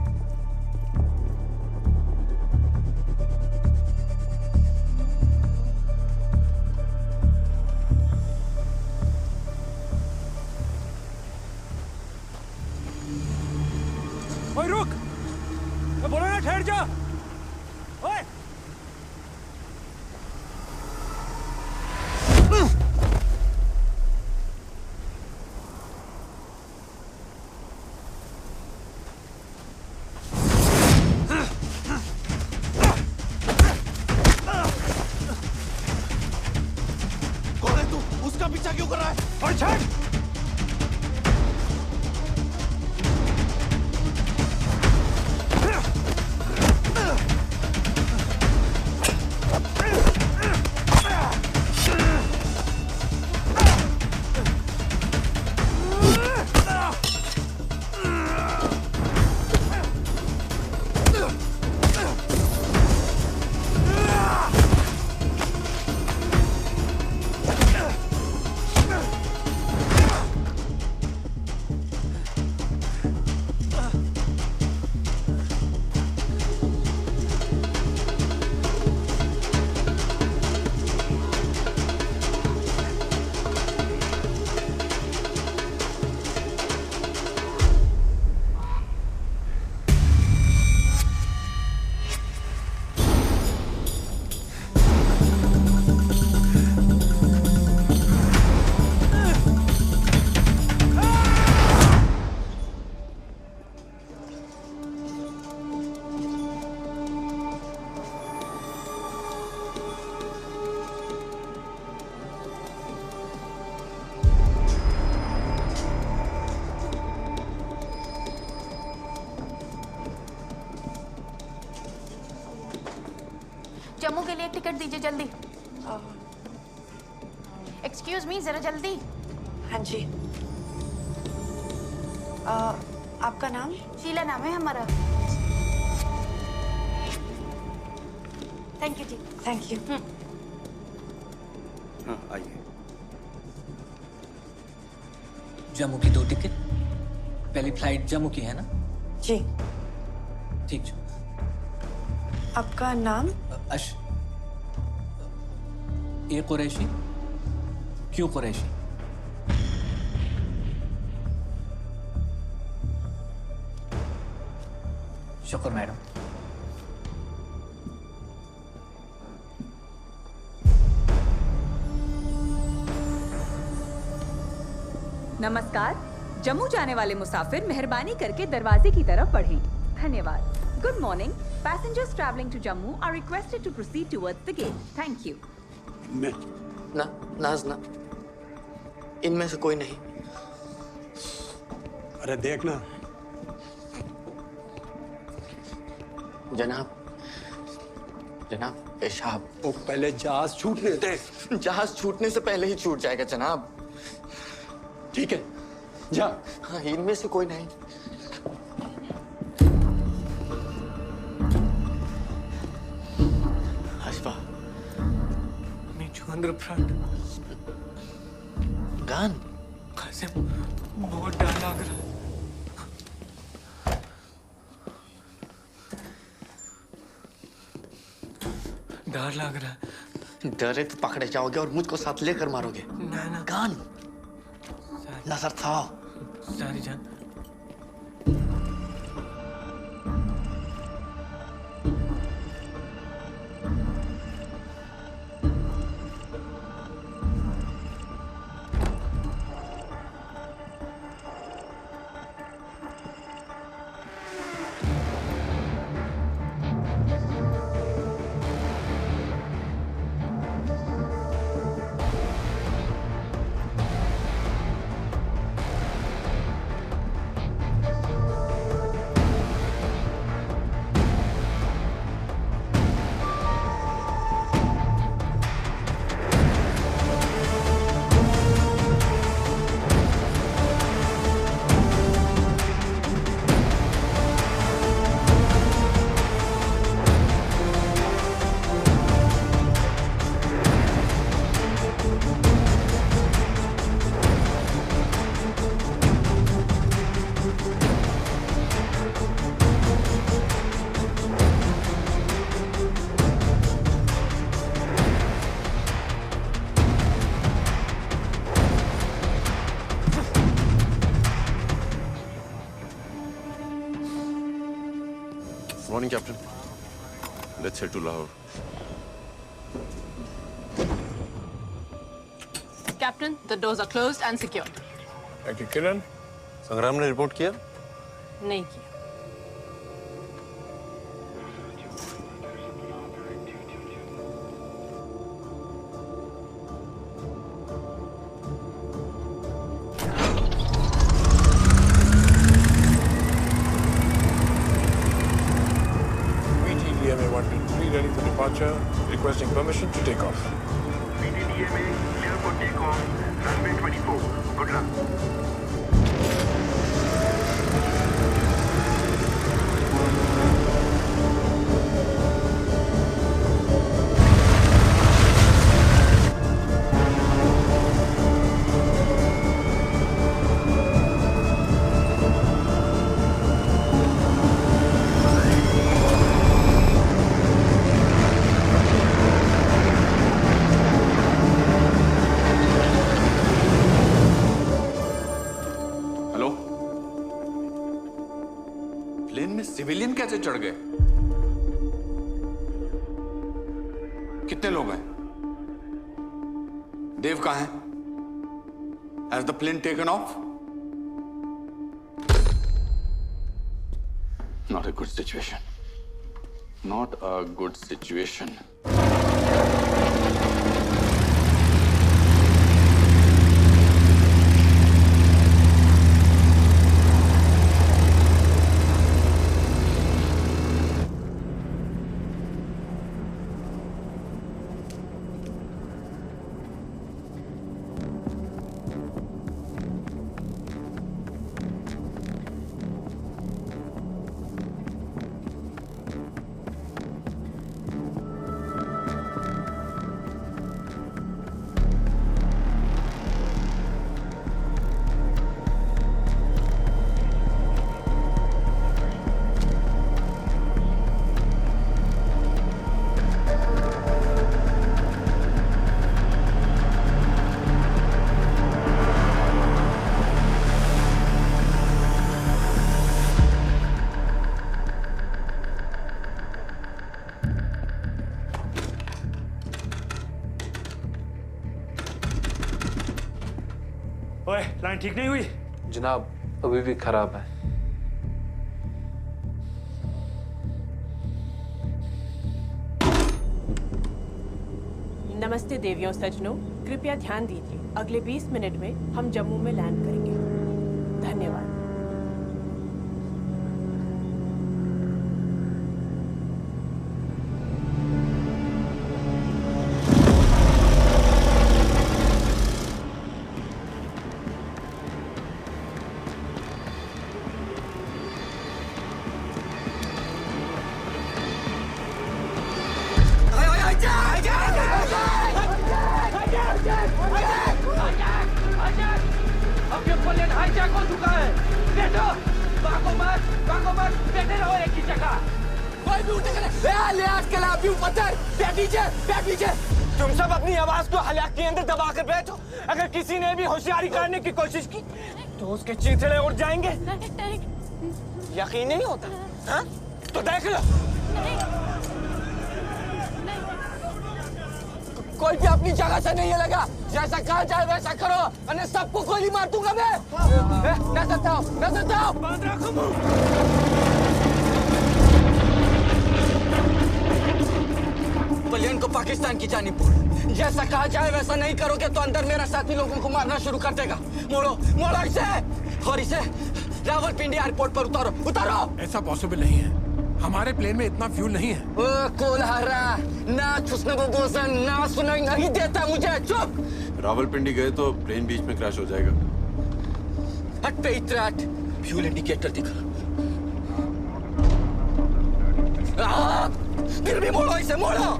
ओए रुक, मैं बोला ना ठहर जा। ओए कौन है तू? उसका पीछा क्यों कर रहा है? और छेड़! जम्मू के लिए एक टिकट दीजिए जल्दी। एक्सक्यूज मी, जरा जल्दी। हाँ जी। आपका नाम? शीला नाम है हमारा। थैंक यू जी। Thank you. हाँ आइए। जम्मू की 2 टिकट। पहली फ्लाइट जम्मू की है ना? जी। ठीक है। आपका नाम? ये कुरैशी। क्यों कुरैशी? शुक्र मैडम। नमस्कार। जम्मू जाने वाले मुसाफिर मेहरबानी करके दरवाजे की तरफ बढ़ें। धन्यवाद। Good morning. Passengers traveling to Jammu are requested to proceed towards the gate. Thank you. मैं नाज इनमें से कोई नहीं। अरे देखना। जनाब, पेशाब। वो पहले जहाज छूटने दे। जहाज छूटने से पहले ही छूट जाएगा जनाब। ठीक है, जा। हाँ, इनमें से कोई नहीं। हसबा, under front. गान। कासिम, बहुत डर लग रहा है। डर लग रहा है। डरे तो पकड़े जाओगे और मुझको साथ लेकर मारोगे। ना। गान। नजर था। सारी जान। Morning, Captain. Let's head to Lahore. Captain, the doors are closed and secured. Thank you, Kiran. संग्राम ने रिपोर्ट किया? नहीं किया। VTDMA 123 ready for departure, requesting permission to take off. VTDMA clear for takeoff, runway 24. Good luck. Hello, plane में civilian कैसे चढ़ गए? कितने लोग हैं? देव कहाँ है? Has the plane taken off? Not a good situation. Not a good situation. ओए, लाइन ठीक नहीं हुई? जनाब, अभी भी खराब है। नमस्ते देवियों सज्जनों, कृपया ध्यान दीजिए। अगले 20 मिनट में हम जम्मू में लैंड करेंगे। धन्यवाद। तुम सब अपनी आवाज को हलाक के अंदर दबा कर बैठो। अगर किसी ने भी होशियारी करने की कोशिश की तो उसके चीथड़े उड़ जाएंगे। यकीन नहीं होता? हाँ? तो देख लो। कोई भी अपनी जगह से नहीं हिलेगा। जैसा कहा जाए वैसा करो, अन्य सबको गोली मार दूंगा मैं। नजर आओ, नजर आओ। बांध रखो पलियन को पाकिस्तान की जानिब मोड़ो। जैसा कहा जाए वैसा नहीं करोगे तो अंदर मेरा साथी लोगों को मारना शुरू कर देगा। मोड़ो, मोड़ो इसे और इसे रावलपिंडी एयरपोर्ट पर उतारो, उतारो। ऐसा पॉसिबल नहीं है, हमारे प्लेन में इतना फ्यूल नहीं है। ओ कोलहारा, ना छुसने को बोसन, ना सुनाई नहीं देता मुझे। चुप। रावलपिंडी गए तो प्लेन बीच में क्रैश हो जाएगा। हट पे इतराट, फ्यूल इंडिकेटर दिखा। फिर भी मोड़ो इसे, मोड़ो।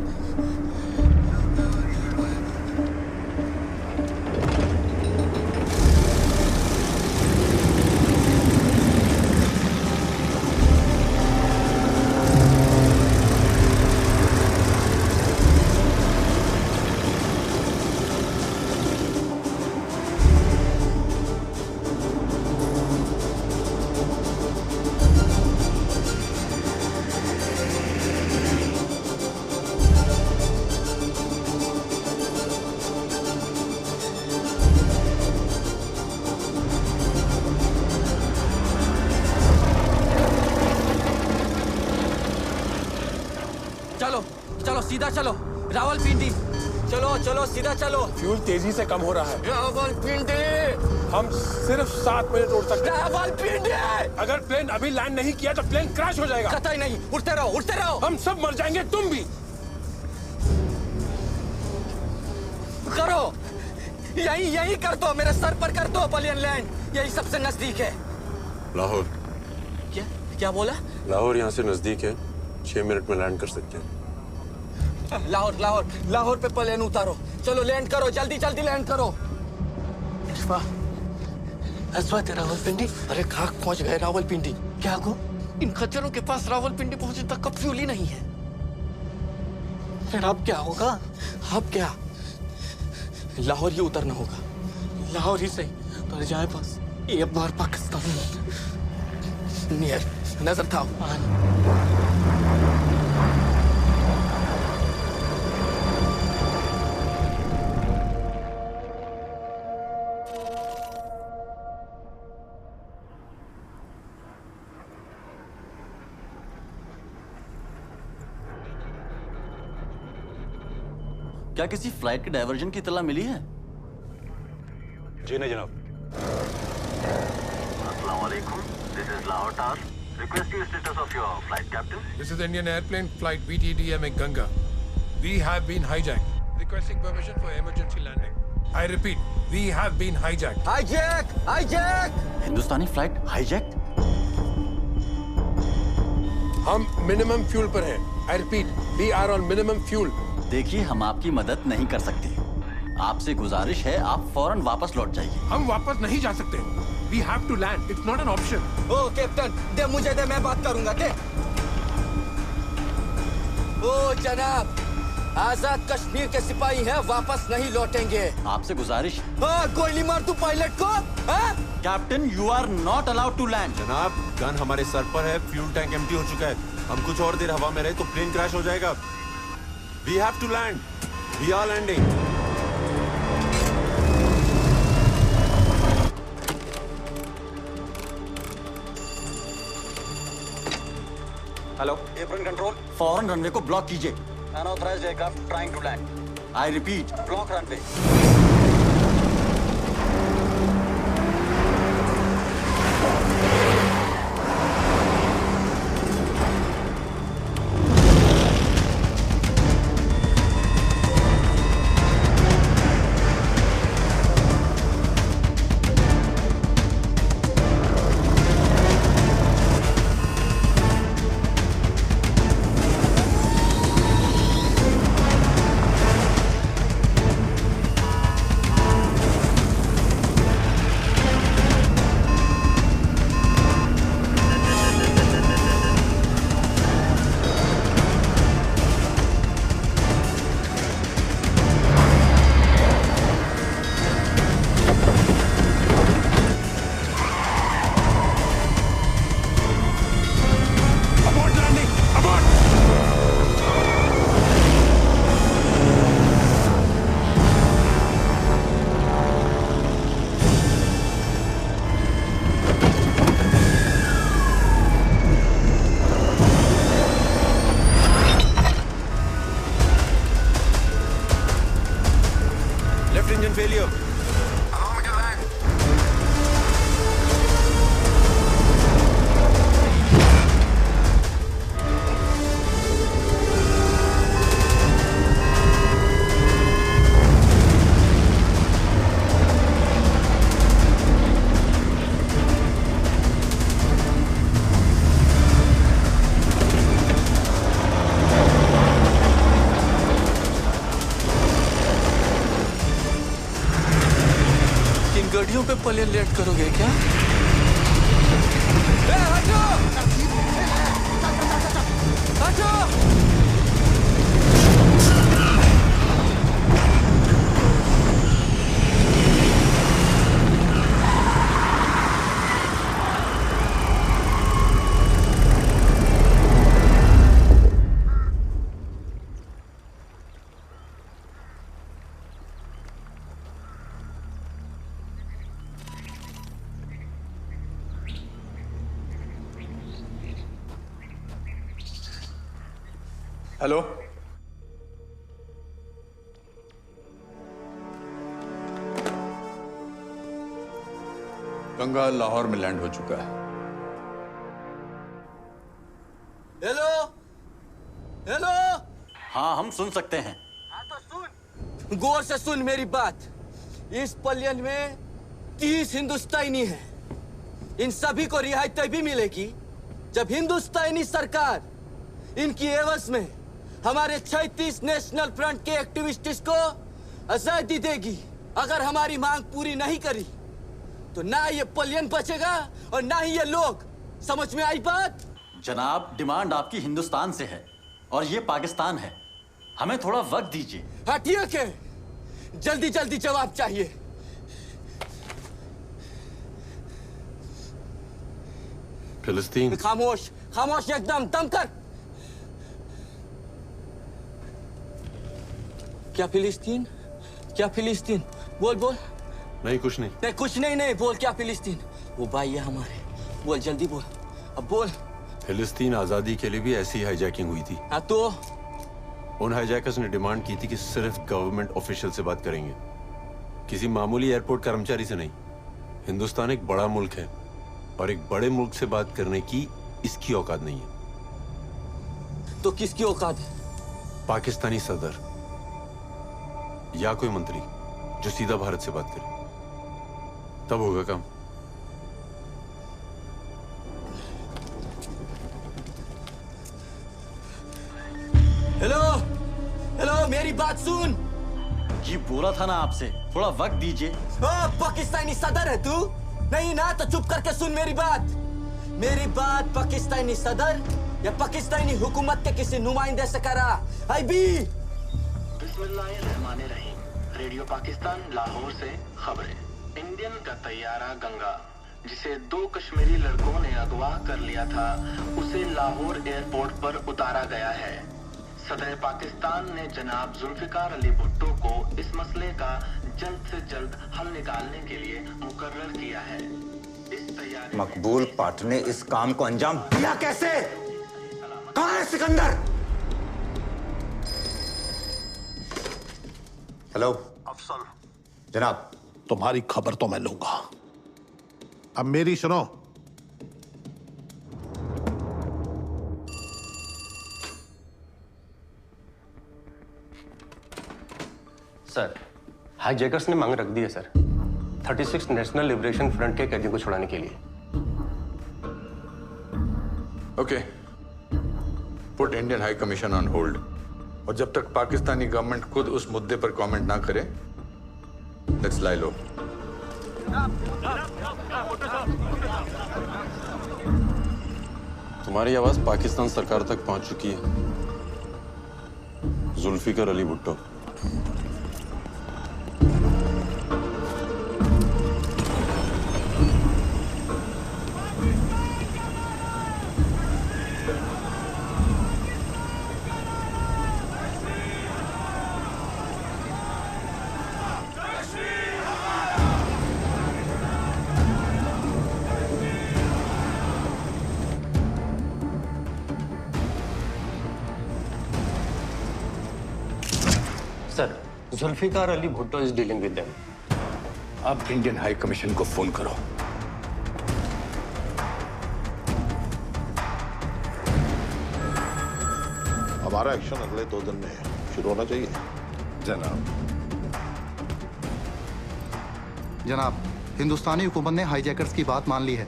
सीधा चलो रावलपिंडी, चलो चलो सीधा चलो। फ्यूल तेजी से कम हो रहा है। रावलपिंडी हम सिर्फ 7 मिनट उड़ सकते हैं। रावलपिंडी अगर प्लेन अभी लैंड नहीं किया तो प्लेन क्रैश हो जाएगा। कतई नहीं, उड़ते रहो, उड़ते रहो। हम सब मर जाएंगे, तुम भी। करो, यही कर दो, मेरे सर पर कर दो पलियन लैंड, यही सबसे नजदीक है। लाहौर। क्या बोला? लाहौर यहाँ से नजदीक है, 6 मिनट में लैंड कर सकते हैं। लाहौर पे प्लेन उतारो, चलो लैंड करो, जल्दी जल्दी लैंड करो। रावलपिंडी, अरे खाक पहुंच गए रावलपिंडी। क्या को? इन खच्चरों के पास रावलपिंडी पहुंचने तक का फ्यूल ही नहीं है। फिर अब क्या होगा? अब क्या? लाहौर ही उतरना होगा, लाहौर ही सही पर जाए बस एक बार पाकिस्तान नियर। नजर था क्या किसी फ्लाइट के डायवर्जन की इत्तला मिली है? जी नहीं जनाब। अस्सलाम वालेकुम, this is Lahore tower. Request your status of your flight, Captain. This is Indian airplane flight BTDM Ganga. We have been hijacked. Requesting permission for emergency landing. I repeat, we have been hijacked. Hijack! Hijack! Hindustani flight hijack? हम minimum fuel पर हैं। I repeat, we are on minimum fuel. देखिए, हम आपकी मदद नहीं कर सकते। आपसे गुजारिश है, आप फौरन वापस लौट जाइए। हम वापस नहीं जा सकते। We have to land. It's not an option. ओ कैप्टन, दे मुझे दे, मैं बात करूंगा। दे। ओ जनाब, आजाद कश्मीर के सिपाही हैं, वापस नहीं लौटेंगे। आपसे गुजारिश। गोली मार तू पायलट को। Captain, you are not allowed to land. जनाब, गन हमारे सर पर है, फ्यूल टैंक एम्प्टी हो चुका है। हम कुछ और देर हवा में रहे तो प्लेन क्रैश हो जाएगा। We have to land. We are landing. Hello, airplane control, फौरन रनवे को ब्लॉक कीजिए। Unauthorised aircraft trying to land. I repeat, block runway. Left engine failure. गड्डियों पे प्लेन लैंड करोगे क्या? हटो! हेलो, गंगा लाहौर में लैंड हो चुका है। Hello hello. हाँ, हम सुन सकते हैं। गौर से सुन मेरी बात। इस प्लेन में 30 हिंदुस्तानी हैं। इन सभी को रिहाई तभी मिलेगी जब हिंदुस्तानी सरकार इनकी एवज में हमारे 36 नेशनल फ्रंट के एक्टिविस्ट्स को आजादी देगी। अगर हमारी मांग पूरी नहीं करी तो ना ये प्लेन बचेगा और ना ही ये लोग। समझ में आई बात? जनाब, डिमांड आपकी हिंदुस्तान से है और ये पाकिस्तान है। हमें थोड़ा वक्त दीजिए। हटिए के जल्दी जल्दी जवाब चाहिए। फिलिस्तीन। खामोश खामोश, एकदम दम कर। क्या फिलिस्तीन? क्या फिलिस्तीन? बोल बोल। नहीं कुछ नहीं। नहीं कुछ नहीं। नहीं बोल, क्या फिलिस्तीन? वो भाई है हमारे। बोल जल्दी बोल, अब बोल। फिलिस्तीन आजादी के लिए भी ऐसी हाईजैकिंग हुई थी। हाँ तो उन हाईजैकर्स ने डिमांड की थी कि सिर्फ गवर्नमेंट ऑफिशियल से बात करेंगे, किसी मामूली एयरपोर्ट कर्मचारी से नहीं। हिंदुस्तान एक बड़ा मुल्क है और एक बड़े मुल्क से बात करने की इसकी औकात नहीं है। तो किसकी औकात है? पाकिस्तानी सदर या कोई मंत्री जो सीधा भारत से बात करे, तब होगा काम। हेलो हेलो, मेरी बात सुन। जी बोला था ना आपसे, थोड़ा वक्त दीजिए। पाकिस्तानी सदर है तू? नहीं ना, तो चुप करके सुन मेरी बात। मेरी बात पाकिस्तानी सदर या पाकिस्तानी हुकूमत के किसी नुमाइंदे से करा। आई बी। बिस्मिल्लाहिर्रहमानिर्रहीम। रेडियो पाकिस्तान लाहौर से खबरें। इंडियन का तैयारा गंगा, जिसे 2 कश्मीरी लड़कों ने अगवा कर लिया था, उसे लाहौर एयरपोर्ट पर उतारा गया है। सदर पाकिस्तान ने जनाब जुल्फिकार अली भुट्टो को इस मसले का जल्द से जल्द हल निकालने के लिए मुकर्रर किया है। इस तैयारी मकबूल पाठ ने इस काम को अंजाम दिया कैसे? कहाँ है सिकंदर? हेलो अफसल। जनाब, तुम्हारी खबर तो मैं लूंगा, अब मेरी सुनो। सर, हाईजैकर्स ने मांग रख दी है सर, 36 नेशनल लिबरेशन फ्रंट के कैदियों को छुड़ाने के लिए। Okay, put Indian high commission on hold, और जब तक पाकिस्तानी गवर्नमेंट खुद उस मुद्दे पर कमेंट ना करे, लेट्स लाई लो। तुम्हारी आवाज पाकिस्तान सरकार तक पहुंच चुकी है। Zulfikar Ali Bhutto. Sir, Zulfikar Ali Bhutto is dealing with them. अब इंडियन हाई कमीशन को फोन करो। हमारा एक्शन अगले 2 दिन में शुरू होना चाहिए। जनाब, हिंदुस्तानी हुकूमत ने हाईजैकर्स की बात मान ली है।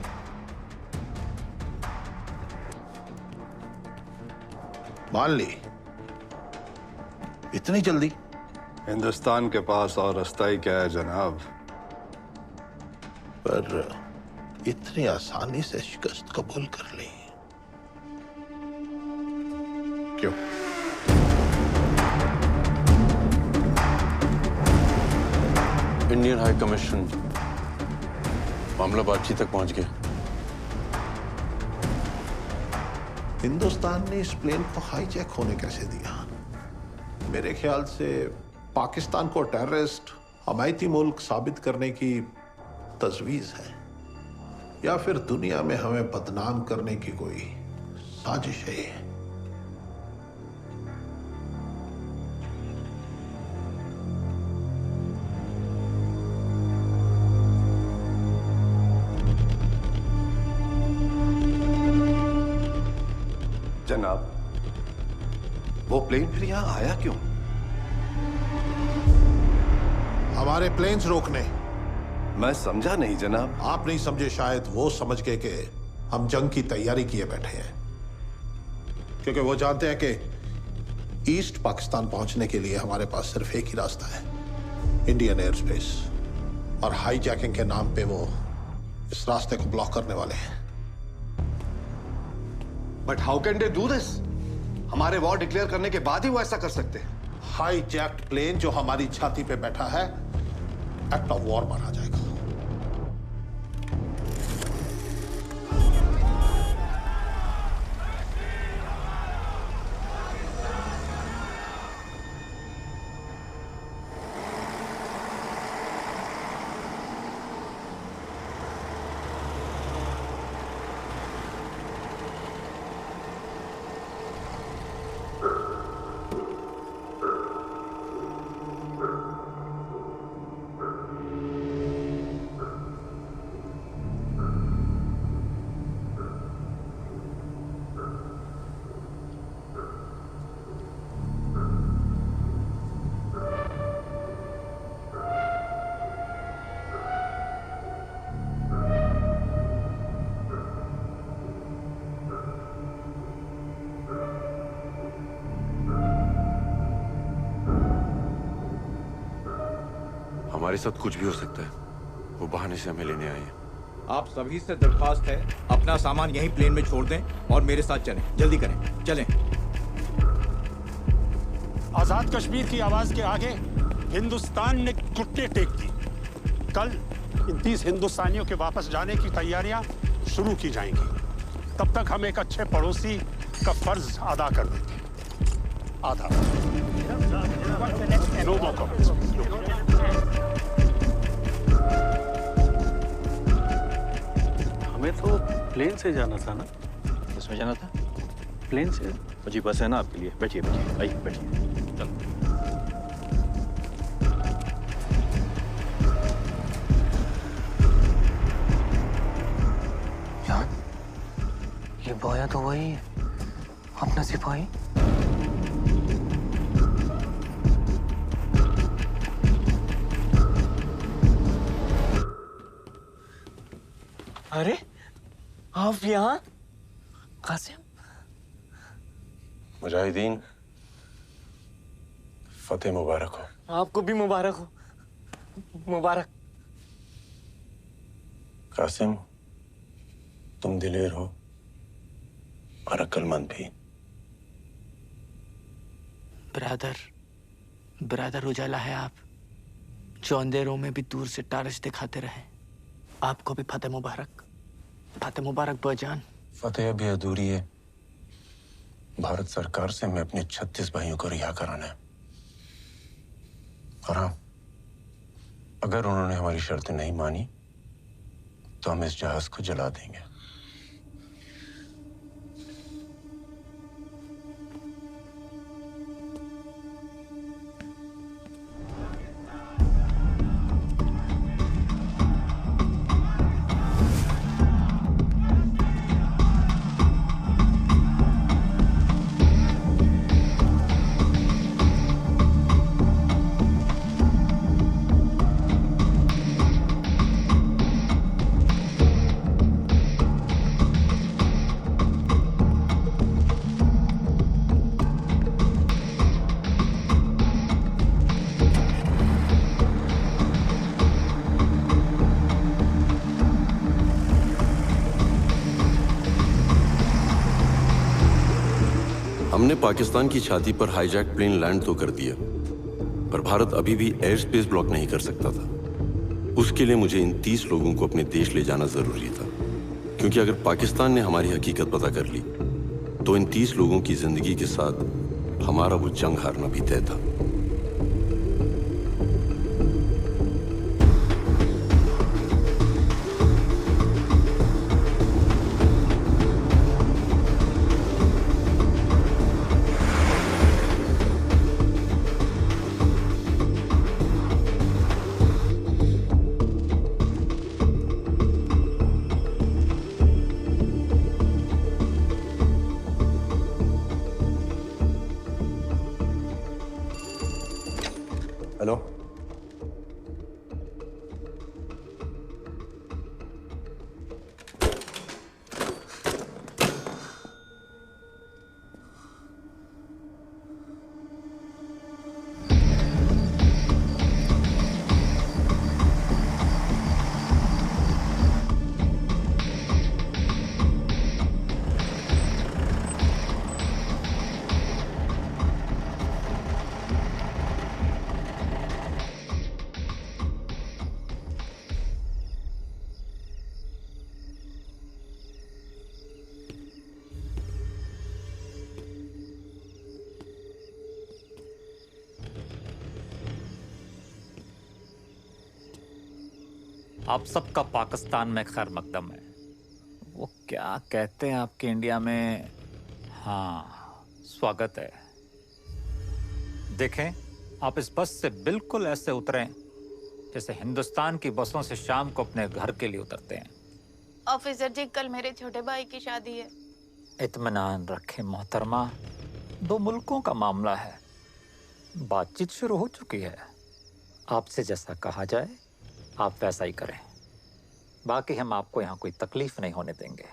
मान ली? इतनी जल्दी? हिंदुस्तान के पास और रास्ता ही क्या है जनाब। पर इतनी आसानी से शिकस्त कबूल कर ली क्यों? इंडियन हाई कमीशन मामला बातचीत तक पहुंच गया। हिंदुस्तान ने इस प्लेन को हाईजैक होने कैसे दिया? मेरे ख्याल से पाकिस्तान को टेररिस्ट हमायती मुल्क साबित करने की तजवीज है, या फिर दुनिया में हमें बदनाम करने की कोई साजिश है। जनाब, वो प्लेन फिर यहां आया क्यों? हमारे प्लेन्स रोकने। मैं समझा नहीं जनाब। आप नहीं समझे शायद, वो समझ के कि हम जंग की तैयारी किए बैठे हैं, क्योंकि वो जानते हैं कि ईस्ट पाकिस्तान पहुंचने के लिए हमारे पास सिर्फ एक ही रास्ता है, इंडियन एयर स्पेस, और हाईजैकिंग के नाम पे वो इस रास्ते को ब्लॉक करने वाले हैं। But how can they do this? हमारे वॉर डिक्लेयर करने के बाद ही वो ऐसा कर सकते हैं। हाईजैक्ड प्लेन जो हमारी छाती पे बैठा है, एक्ट ऑफ वॉर माना जाएगा। हमारे साथ कुछ भी हो सकता है, वो बहाने से हमें लेने आए हैं। आप सभी से दरख्वास्त है, अपना सामान यहीं प्लेन में छोड़ दें और मेरे साथ चलें। जल्दी करें, चलें। आजाद कश्मीर की आवाज के आगे हिंदुस्तान ने घुटने टेक दी। कल इन 30 हिंदुस्तानियों के वापस जाने की तैयारियां शुरू की जाएंगी। तब तक हम एक अच्छे पड़ोसी का फर्ज अदा कर देंगे। आधा नो मोर कमेंट्स। हमें तो प्लेन से जाना था ना? किसमें जाना था? प्लेन से। जी बस है ना आपके लिए। बैठिए बैठिए, आइए बैठिए। यार, ये बोया तो वही है, अपना सिपाही। अरे आप यहाँ? कासिम, मुजाहिदीन, फतेह मुबारक हो। आपको भी मुबारक हो। मुबारक। कासिम, तुम दिलेर हो और अक्लमंद भी। ब्रदर उजाला है आप, जो अंधेरों में भी दूर से टारच दिखाते रहे। आपको भी फतेह मुबारक। फतेह मुबारक बजान। फतेह अभी अधूरी है। भारत सरकार से हमें अपने 36 भाइयों को रिहा कराना है। और हाँ, अगर उन्होंने हमारी शर्तें नहीं मानी तो हम इस जहाज को जला देंगे। हमने पाकिस्तान की छाती पर हाईजैक प्लेन लैंड तो कर दिया, पर भारत अभी भी एयर स्पेस ब्लॉक नहीं कर सकता था। उसके लिए मुझे इन 30 लोगों को अपने देश ले जाना जरूरी था, क्योंकि अगर पाकिस्तान ने हमारी हकीकत पता कर ली तो इन 30 लोगों की जिंदगी के साथ हमारा वो जंग हारना भी तय था। हेलो, आप सबका पाकिस्तान में खैर मकदम है। वो क्या कहते हैं आपके इंडिया में, हाँ स्वागत है। देखें, आप इस बस से बिल्कुल ऐसे उतरें जैसे हिंदुस्तान की बसों से शाम को अपने घर के लिए उतरते हैं। ऑफिसर जी, कल मेरे छोटे भाई की शादी है। इत्मीनान रखें मोहतरमा, 2 मुल्कों का मामला है। बातचीत शुरू हो चुकी है। आपसे जैसा कहा जाए आप वैसा ही करें। बाकी हम आपको यहाँ कोई तकलीफ नहीं होने देंगे।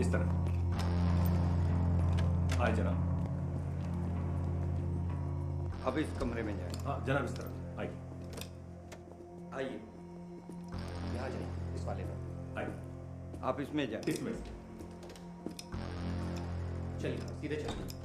इस तरह आए जनाब। अब इस कमरे में जाए। हाँ जनाब, इस तरह आइए। आइए, यहाँ जाइए, इस वाले पर आइए। आप इसमें जाए। इसमें चलिए, सीधे चलिए।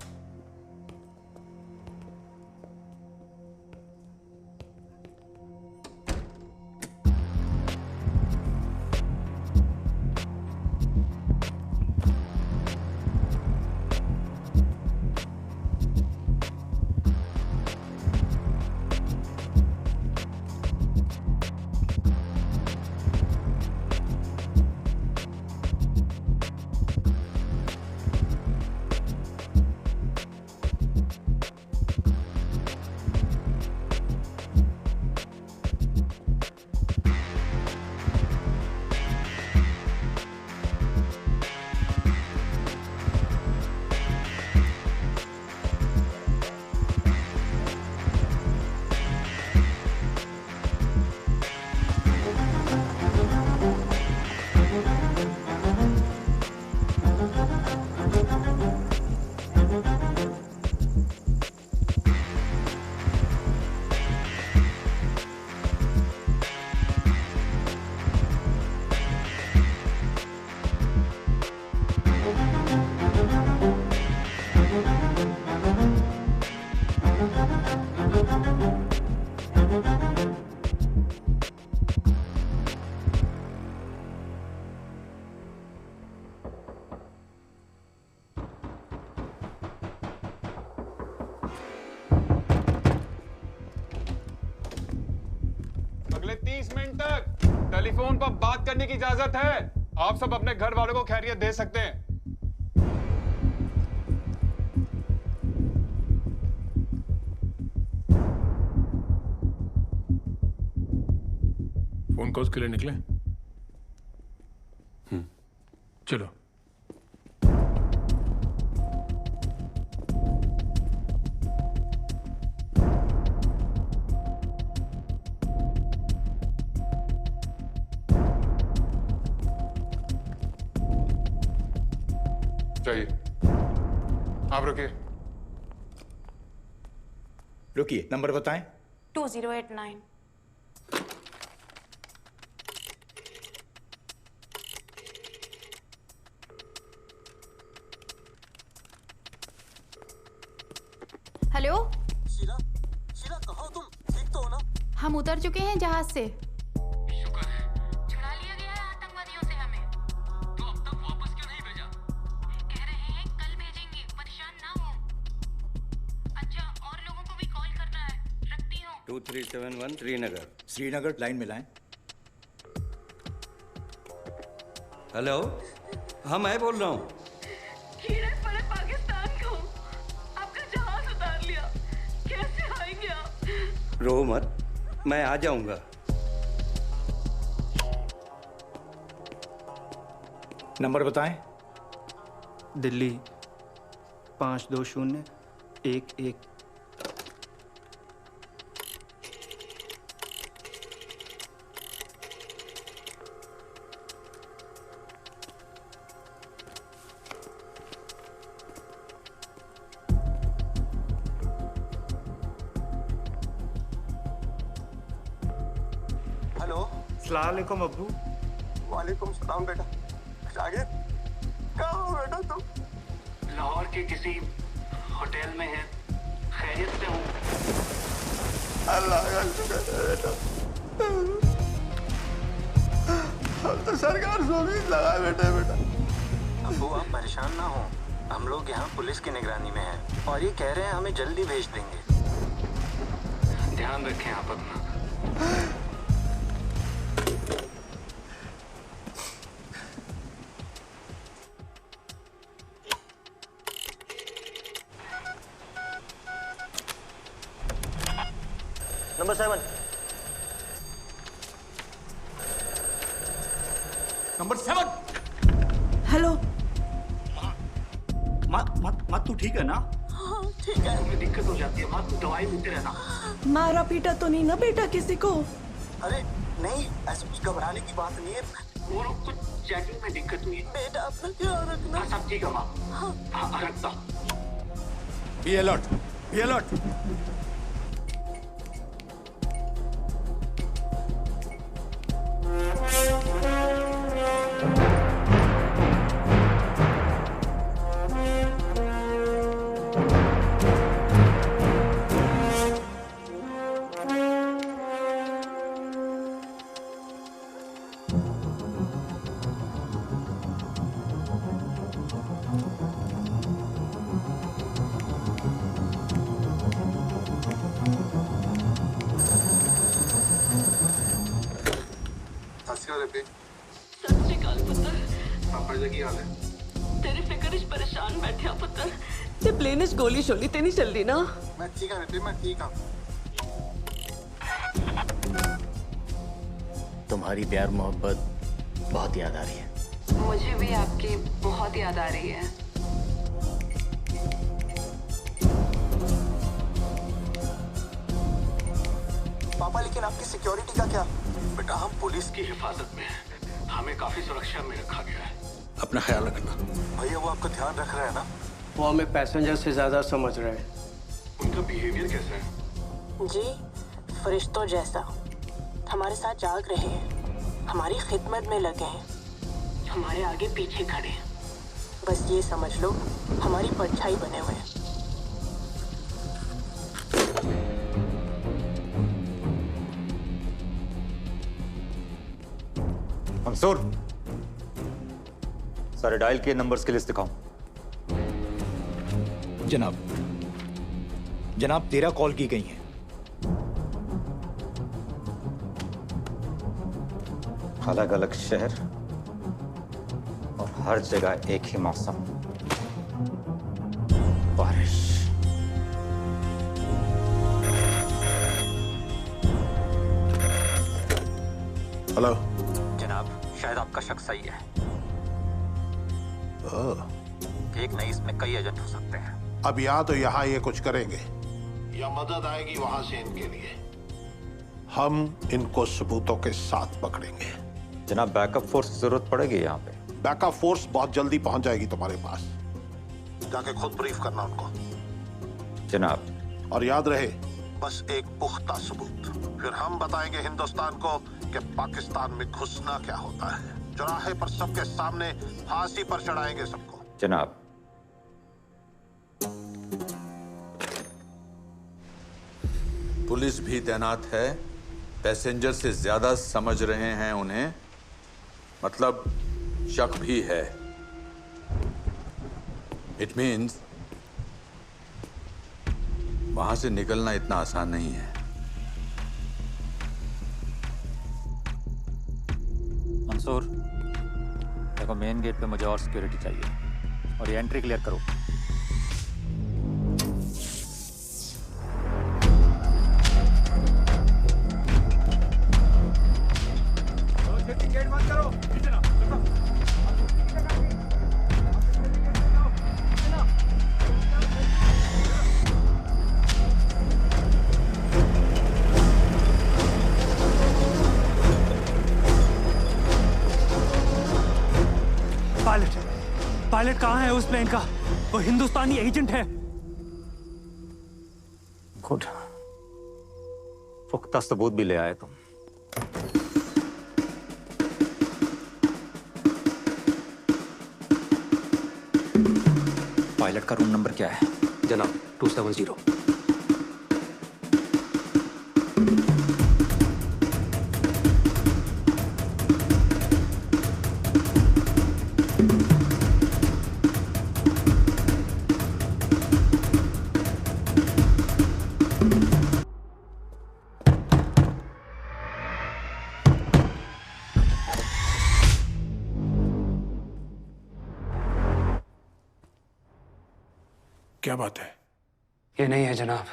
अगले 30 मिनट तक टेलीफोन पर बात करने की इजाजत है। आप सब अपने घर वालों को खैरियत दे सकते हैं। फोन कॉल्स के लिए निकले? चलो। चाहिए। आप रुकिए। रुकिए, नंबर बताएं। 2089। हेलो शीला, शीला कहाँ हो तुम? ठीक तो हो ना? हम उतर चुके हैं जहाज से। टू 371 श्रीनगर। श्रीनगर, लाइन में लाएं। हेलो, हाँ मैं बोल रहा हूँ। पाकिस्तान को आपका जहाज उतार लिया, कैसे आएंगे आप? रो मत, मैं आ जाऊंगा। नंबर बताएं। दिल्ली 52011। हेलो। अस्सलामुअलैकुम अब्बू। वालेकुम सलाम बेटा। शागिद, कहाँ हो बेटा तुम? लाहौर के किसी होटल में है, खैरियत से हूँ। अल्लाह का शुक्र है बेटा। हम तो सरकार से उम्मीद लगाए बैठे बेटा। अब्बू आप परेशान ना हो, हम लोग यहाँ पुलिस की निगरानी में हैं और ये कह रहे हैं हमें जल्दी भेज देंगे। ध्यान रखें आप अपना। नंबर 7। नंबर 7। हेलो। माँ तू ठीक है ना? हाँ ठीक है। तुम्हें दिक्कत हो जाती है माँ, तू दवाई लेते रहना। मारा पीटा तो नहीं ना बेटा किसी को? अरे नहीं, ऐसे कुछ घबराने की बात नहीं है। वो लोग कुछ चेकिंग में दिक्कत हुई है। बेटा अपना ख्याल रखना। हाँ सब ठीक है माँ। हाँ रखता। Be alert, be alert. परेशान बैठे पुत्र ते प्लेन गोली शोली ते नहीं चल रही ना? मैं ठीक हूं, मैं ठीक हूं। तुम्हारी प्यार मोहब्बत बहुत याद आ रही है। मुझे भी आपकी बहुत याद आ रही है। पापा लेकिन आपकी सिक्योरिटी का क्या? बेटा हम पुलिस की हिफाजत में हैं, हमें काफी सुरक्षा में रखा गया है। अपना ख्याल रखना। भैया वो आपका ध्यान रख रहा है ना? वो हमें पैसेंजर से ज्यादा समझ रहे हैं। उनका बिहेवियर कैसा है? जी फरिश्तों जैसा, हमारे साथ जाग रहे हैं, हमारी खिदमत में लगे हैं, हमारे आगे पीछे खड़े हैं। बस ये समझ लो हमारी परछाई बने हुए हैं। मंसूर, सारे डायल किए नंबर्स की लिस्ट दिखाओ। जनाब, जनाब 13 कॉल की गई हैं। अलग अलग शहर और हर जगह एक ही मौसम, बारिश। हेलो। जनाब, शायद आपका शक सही है। एक नहीं, इसमें कई एजेंट हो सकते हैं। अब या तो यहाँ ये कुछ करेंगे या मदद आएगी वहां से इनके लिए। हम इनको सबूतों के साथ पकड़ेंगे। जनाब, बैकअप फोर्स की जरूरत पड़ेगी यहाँ पे। बैकअप फोर्स बहुत जल्दी पहुंच जाएगी तुम्हारे पास। जाके खुद ब्रीफ करना उनको। जनाब। और याद रहे, बस एक पुख्ता सबूत, फिर हम बताएंगे हिंदुस्तान को कि पाकिस्तान में घुसना क्या होता है। चौराहे पर सबके सामने फांसी पर चढ़ाएंगे सबको। जनाब। पुलिस भी तैनात है, पैसेंजर से ज्यादा समझ रहे हैं उन्हें, मतलब शक भी है। इट मीन्स वहां से निकलना इतना आसान नहीं है। मंसूर, देखो मेन गेट पे मुझे और सिक्योरिटी चाहिए और ये एंट्री क्लियर करो। गेट बंद करो। पायलट कहाँ है उस प्लेन का? वो हिंदुस्तानी एजेंट है। गुड, पुख्ता सबूत भी ले आए तुम। पायलट का रूम नंबर क्या है? जनाब 270। क्या बात है? ये नहीं है जनाब।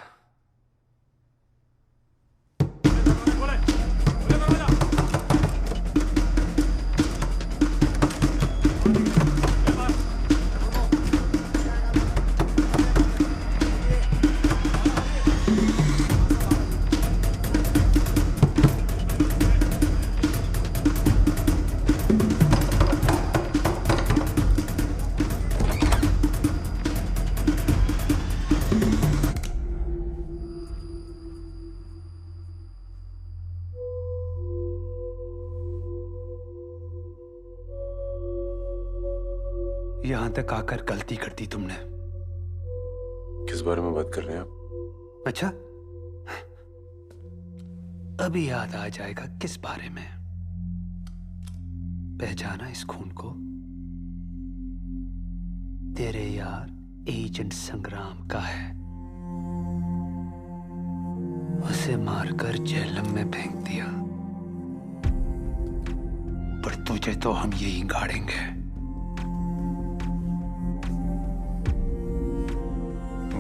यहां तक आकर गलती कर दी तुमने। किस बारे में बात कर रहे हैं आप? अच्छा, अभी याद आ जाएगा किस बारे में। पहचाना इस खून को? तेरे यार एजेंट संग्राम का है। उसे मारकर जेहलम में फेंक दिया, पर तुझे तो हम यही गाड़ेंगे।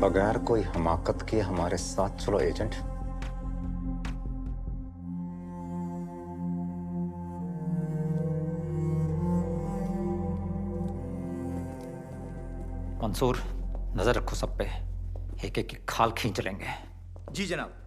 बगैर कोई हमाकत के हमारे साथ चलो एजेंट। मंसूर, नजर रखो सब पे, एक एक की खाल खींच लेंगे। जी जनाब।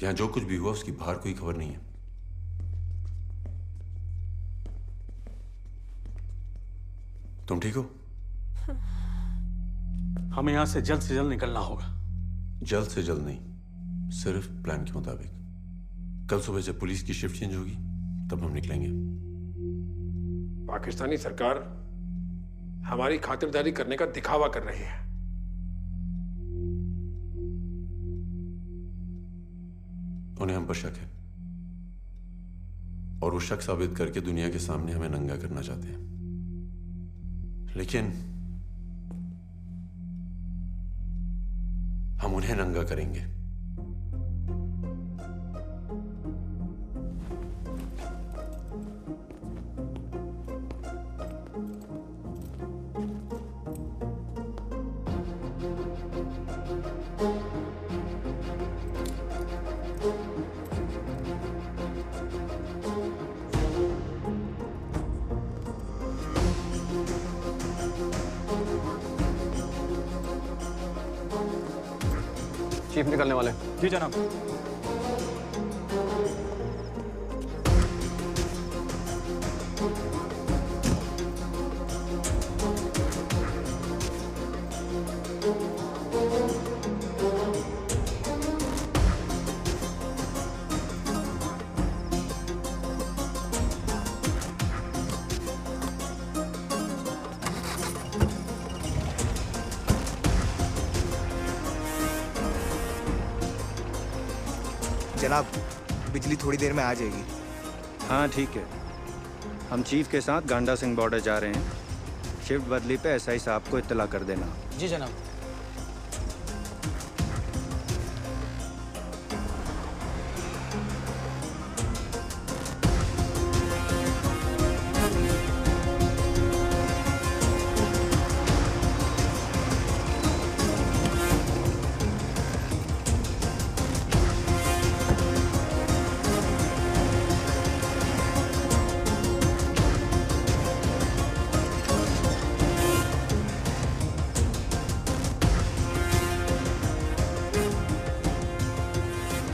यहां जो कुछ भी हुआ उसकी बाहर कोई खबर नहीं है। तुम ठीक हो? हमें यहां से जल्द निकलना होगा। जल्द से जल्द नहीं, सिर्फ प्लान के मुताबिक। कल सुबह जब पुलिस की शिफ्ट चेंज होगी तब हम निकलेंगे। पाकिस्तानी सरकार हमारी खातिरदारी करने का दिखावा कर रही है। उन्हें हम पर शक है और वो शक साबित करके दुनिया के सामने हमें नंगा करना चाहते हैं, लेकिन हम उन्हें नंगा करेंगे। चीफ निकलने वाले। जी जनाब। जनाब, बिजली थोड़ी देर में आ जाएगी। हाँ ठीक है, हम चीफ के साथ गांडा सिंह बॉर्डर जा रहे हैं। शिफ्ट बदली पे एसआई साहब को इत्तला कर देना। जी जनाब।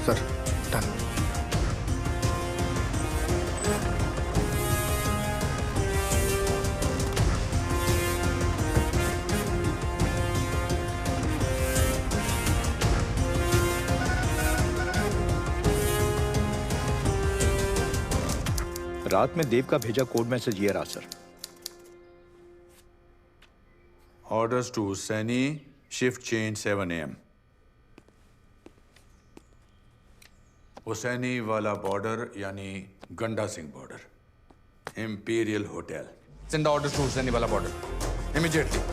Sir done. रात में देव का भेजा कोड मैसेज ये रहा sir. Orders to Saini, shift change 7 AM। Hussainiwala border यानी Ganda Singh border, imperial hotel. Send the orders to Hussainiwala border immediately.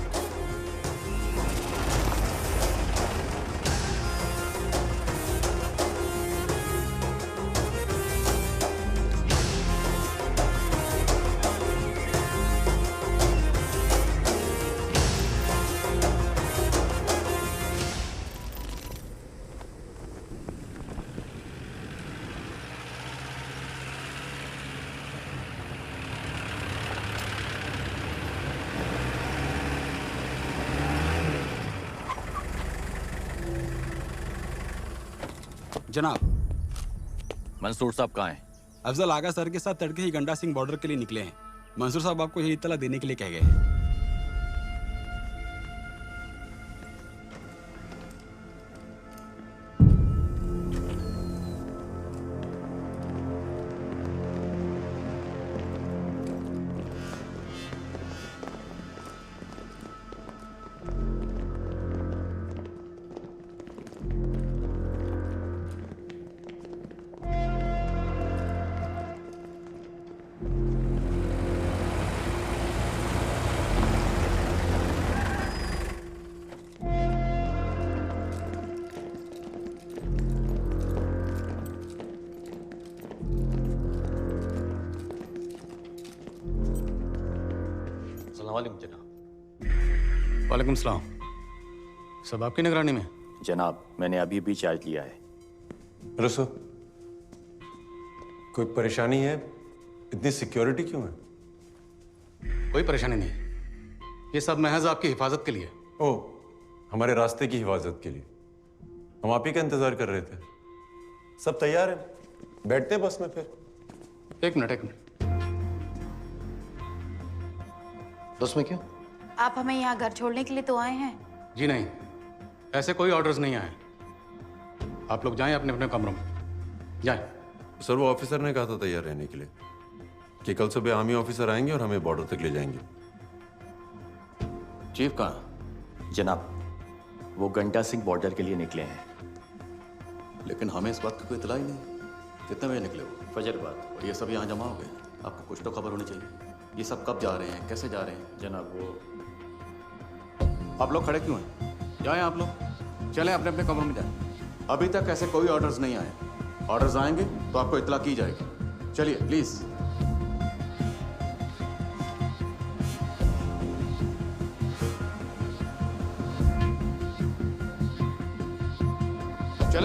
जनाब। मंसूर साहब कहाँ हैं? अफजल आगा सर के साथ तड़के ही गंडा सिंह बॉर्डर के लिए निकले हैं। मंसूर साहब आपको यही इत्तला देने के लिए कह गए हैं। वालेकुम सलाम। सब आपकी निगरानी में? जनाब, मैंने अभी भी चार्ज लिया है। रसो, कोई परेशानी है? इतनी सिक्योरिटी क्यों है? कोई परेशानी नहीं, ये सब महज आपकी हिफाजत के लिए। ओह, हमारे रास्ते की हिफाजत के लिए। हम आप ही का इंतजार कर रहे थे। सब तैयार है, बैठते हैं बस में फिर। एक मिनट। बस में क्यों? आप हमें यहाँ घर छोड़ने के लिए तो आए हैं? जी नहीं, ऐसे कोई ऑर्डर्स नहीं आए। आप लोग जाएं अपने अपने कमरों में, जाएं। सर वो ऑफिसर ने कहा था तैयार रहने के लिए कि कल सुबह आर्मी ऑफिसर आएंगे और हमें बॉर्डर तक ले जाएंगे। चीफ कहाँ? जनाब, वो घंटा सिंह बॉर्डर के लिए निकले हैं। लेकिन हमें इस बात की कोई इतला ही नहीं। कितने बजे निकले वो? फजर बाद। और ये सब यहाँ जमा हो गए। आपको कुछ तो खबर होनी चाहिए। ये सब कब जा रहे हैं, कैसे जा रहे हैं? जनाब वो आप लोग खड़े क्यों हैं? जाएं आप लोग, चलें अपने अपने कमरों में जाएं। अभी तक ऐसे कोई ऑर्डर्स नहीं आए। ऑर्डर्स आएंगे तो आपको इतला की जाएगी। चलिए प्लीज।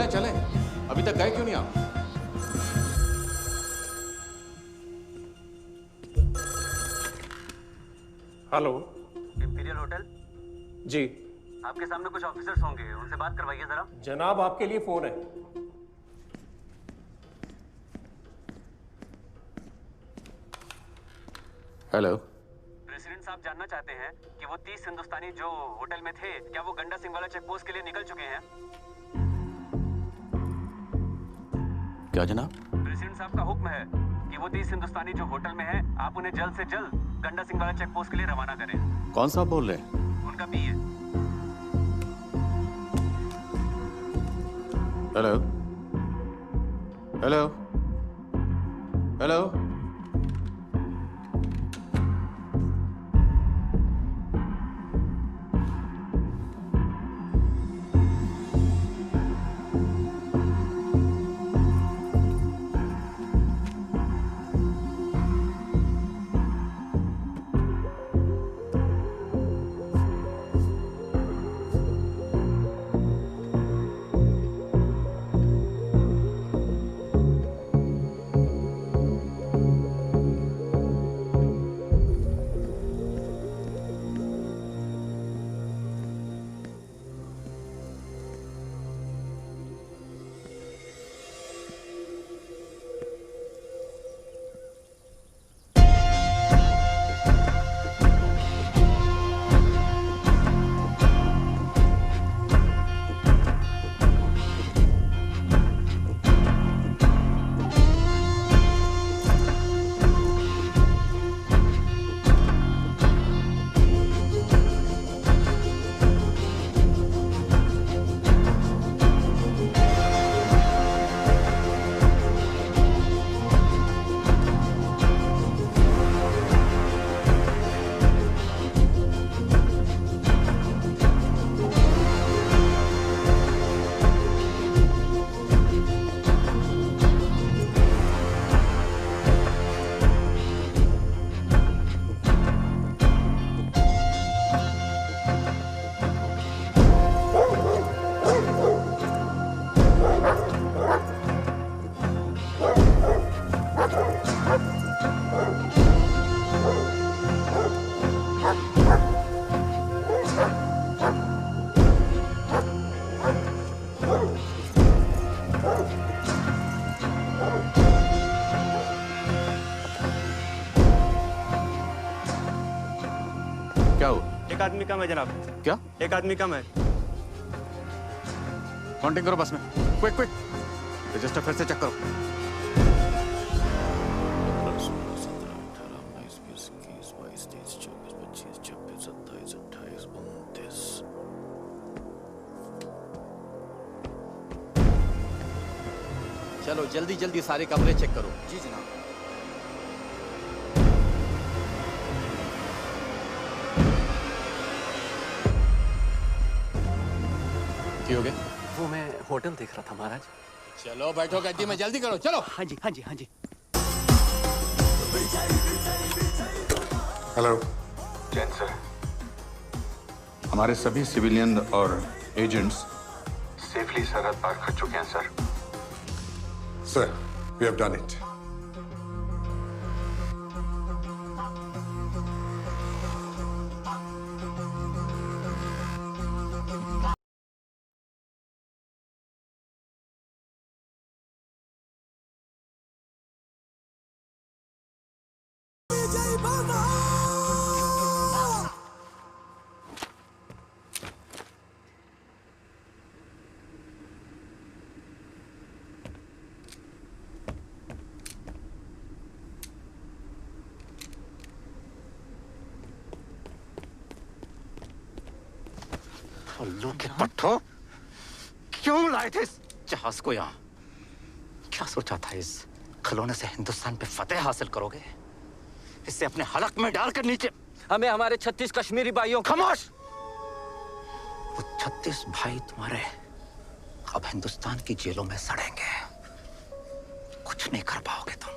चलें, अभी तक गए क्यों नहीं आप? Hello, imperial hotel? जी आपके सामने कुछ ऑफिसर्स होंगे, उनसे बात करवाइए जरा। जनाब, आपके लिए फोन है। हेलो। प्रेसिडेंट साहब जानना चाहते हैं कि वो 30 हिंदुस्तानी जो होटल में थे, क्या वो गंडा सिंह वाला चेक पोस्ट के लिए निकल चुके हैं? क्या जनाब? प्रेसिडेंट साहब का हुक्म है कि वो 30 हिंदुस्तानी जो होटल में हैं, आप उन्हें जल्द से जल्द गंडा सिंह वाला चेक पोस्ट के लिए रवाना करें। कौन साहब बोल रहे हैं? उनका पीए। Hello, hello, hello. क्या हुआ? एक आदमी कम है जनाब। क्या? एक आदमी कम है। काउंटिंग करो बस में, क्विक क्विक। रजिस्टर फिर से चेक करो। चलो जल्दी जल्दी सारे कमरे चेक करो। जी जनाब। क्यों हो गया? वो मैं होटल देख रहा था महाराज। चलो बैठो गड्डी में, जल्दी करो चलो। हाँ जी हाँ जी हाँ जी। हेलो जैन सर, हमारे सभी सिविलियन और एजेंट्स सेफली सरहद पार कर चुके हैं सर। Sir, we have done it. उल्लू के पट्टो, क्यों लाए थे इस जहाज को यहाँ? क्या सोचा था इस खिलौने से हिंदुस्तान पे फतेह हासिल करोगे? इसे अपने हलक में डालकर नीचे हमें हमारे 36 कश्मीरी भाइयों। खामोश! वो 36 भाई तुम्हारे अब हिंदुस्तान की जेलों में सड़ेंगे। कुछ नहीं कर पाओगे तुम।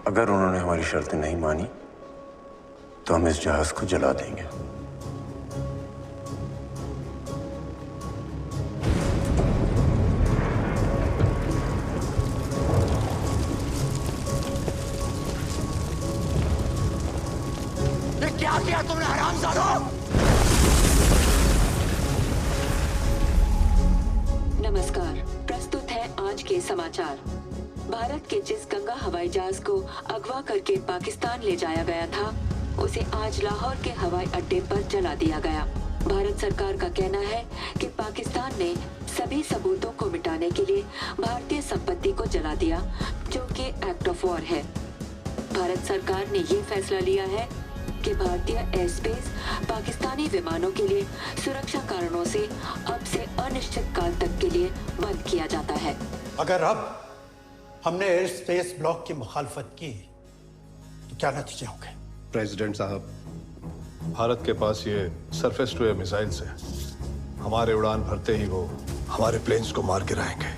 अगर उन्होंने हमारी शर्तें नहीं मानी तो हम इस जहाज को जला देंगे। ये क्या किया तुमने हरामजादों? नमस्कार, प्रस्तुत है आज के समाचार। भारत के जिस गंगा हवाई जहाज को अगवा करके पाकिस्तान ले जाया गया था, उसे आज लाहौर के हवाई अड्डे पर जला दिया गया। भारत सरकार का कहना है कि पाकिस्तान ने सभी सबूतों को मिटाने के लिए भारतीय संपत्ति को जला दिया, जो कि एक्ट ऑफ वॉर है। भारत सरकार ने ये फैसला लिया है कि भारतीय एयर स्पेस पाकिस्तानी विमानों के लिए सुरक्षा कारणों से अब से अनिश्चित काल तक के लिए बंद किया जाता है। अगर अब हमने एयर स्पेस ब्लॉक की मुखालफत की तो क्या नतीजे होंगे? प्रेसिडेंट साहब, भारत के पास ये सरफेस टू एयर मिसाइल्स है। हमारे उड़ान भरते ही वो हमारे प्लेन्स को मार गिराएंगे।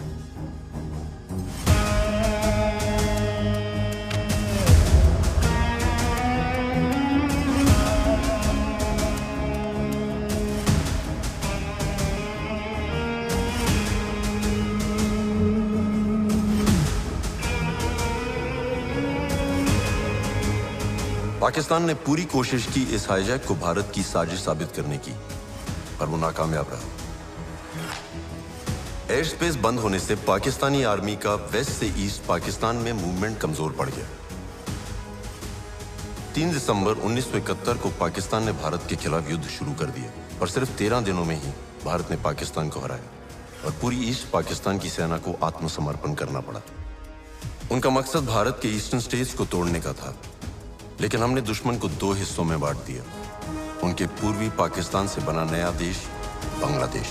पाकिस्तान ने पूरी कोशिश की इस हाईजैक को भारत की साजिश साबित करने की, पर वो नाकामयाब रहा। एयर स्पेस बंद होने से पाकिस्तानी आर्मी का वेस्ट से ईस्ट पाकिस्तान में मूवमेंट कमजोर पड़ गया। 3 दिसंबर 1971 को पाकिस्तान ने भारत के खिलाफ युद्ध शुरू कर दिया और सिर्फ 13 दिनों में ही भारत ने पाकिस्तान को हराया और पूरी ईस्ट पाकिस्तान की सेना को आत्मसमर्पण करना पड़ा। उनका मकसद भारत के ईस्टर्न स्टेट्स को तोड़ने का था, लेकिन हमने दुश्मन को 2 हिस्सों में बांट दिया। उनके पूर्वी पाकिस्तान से बना नया देश बांग्लादेश।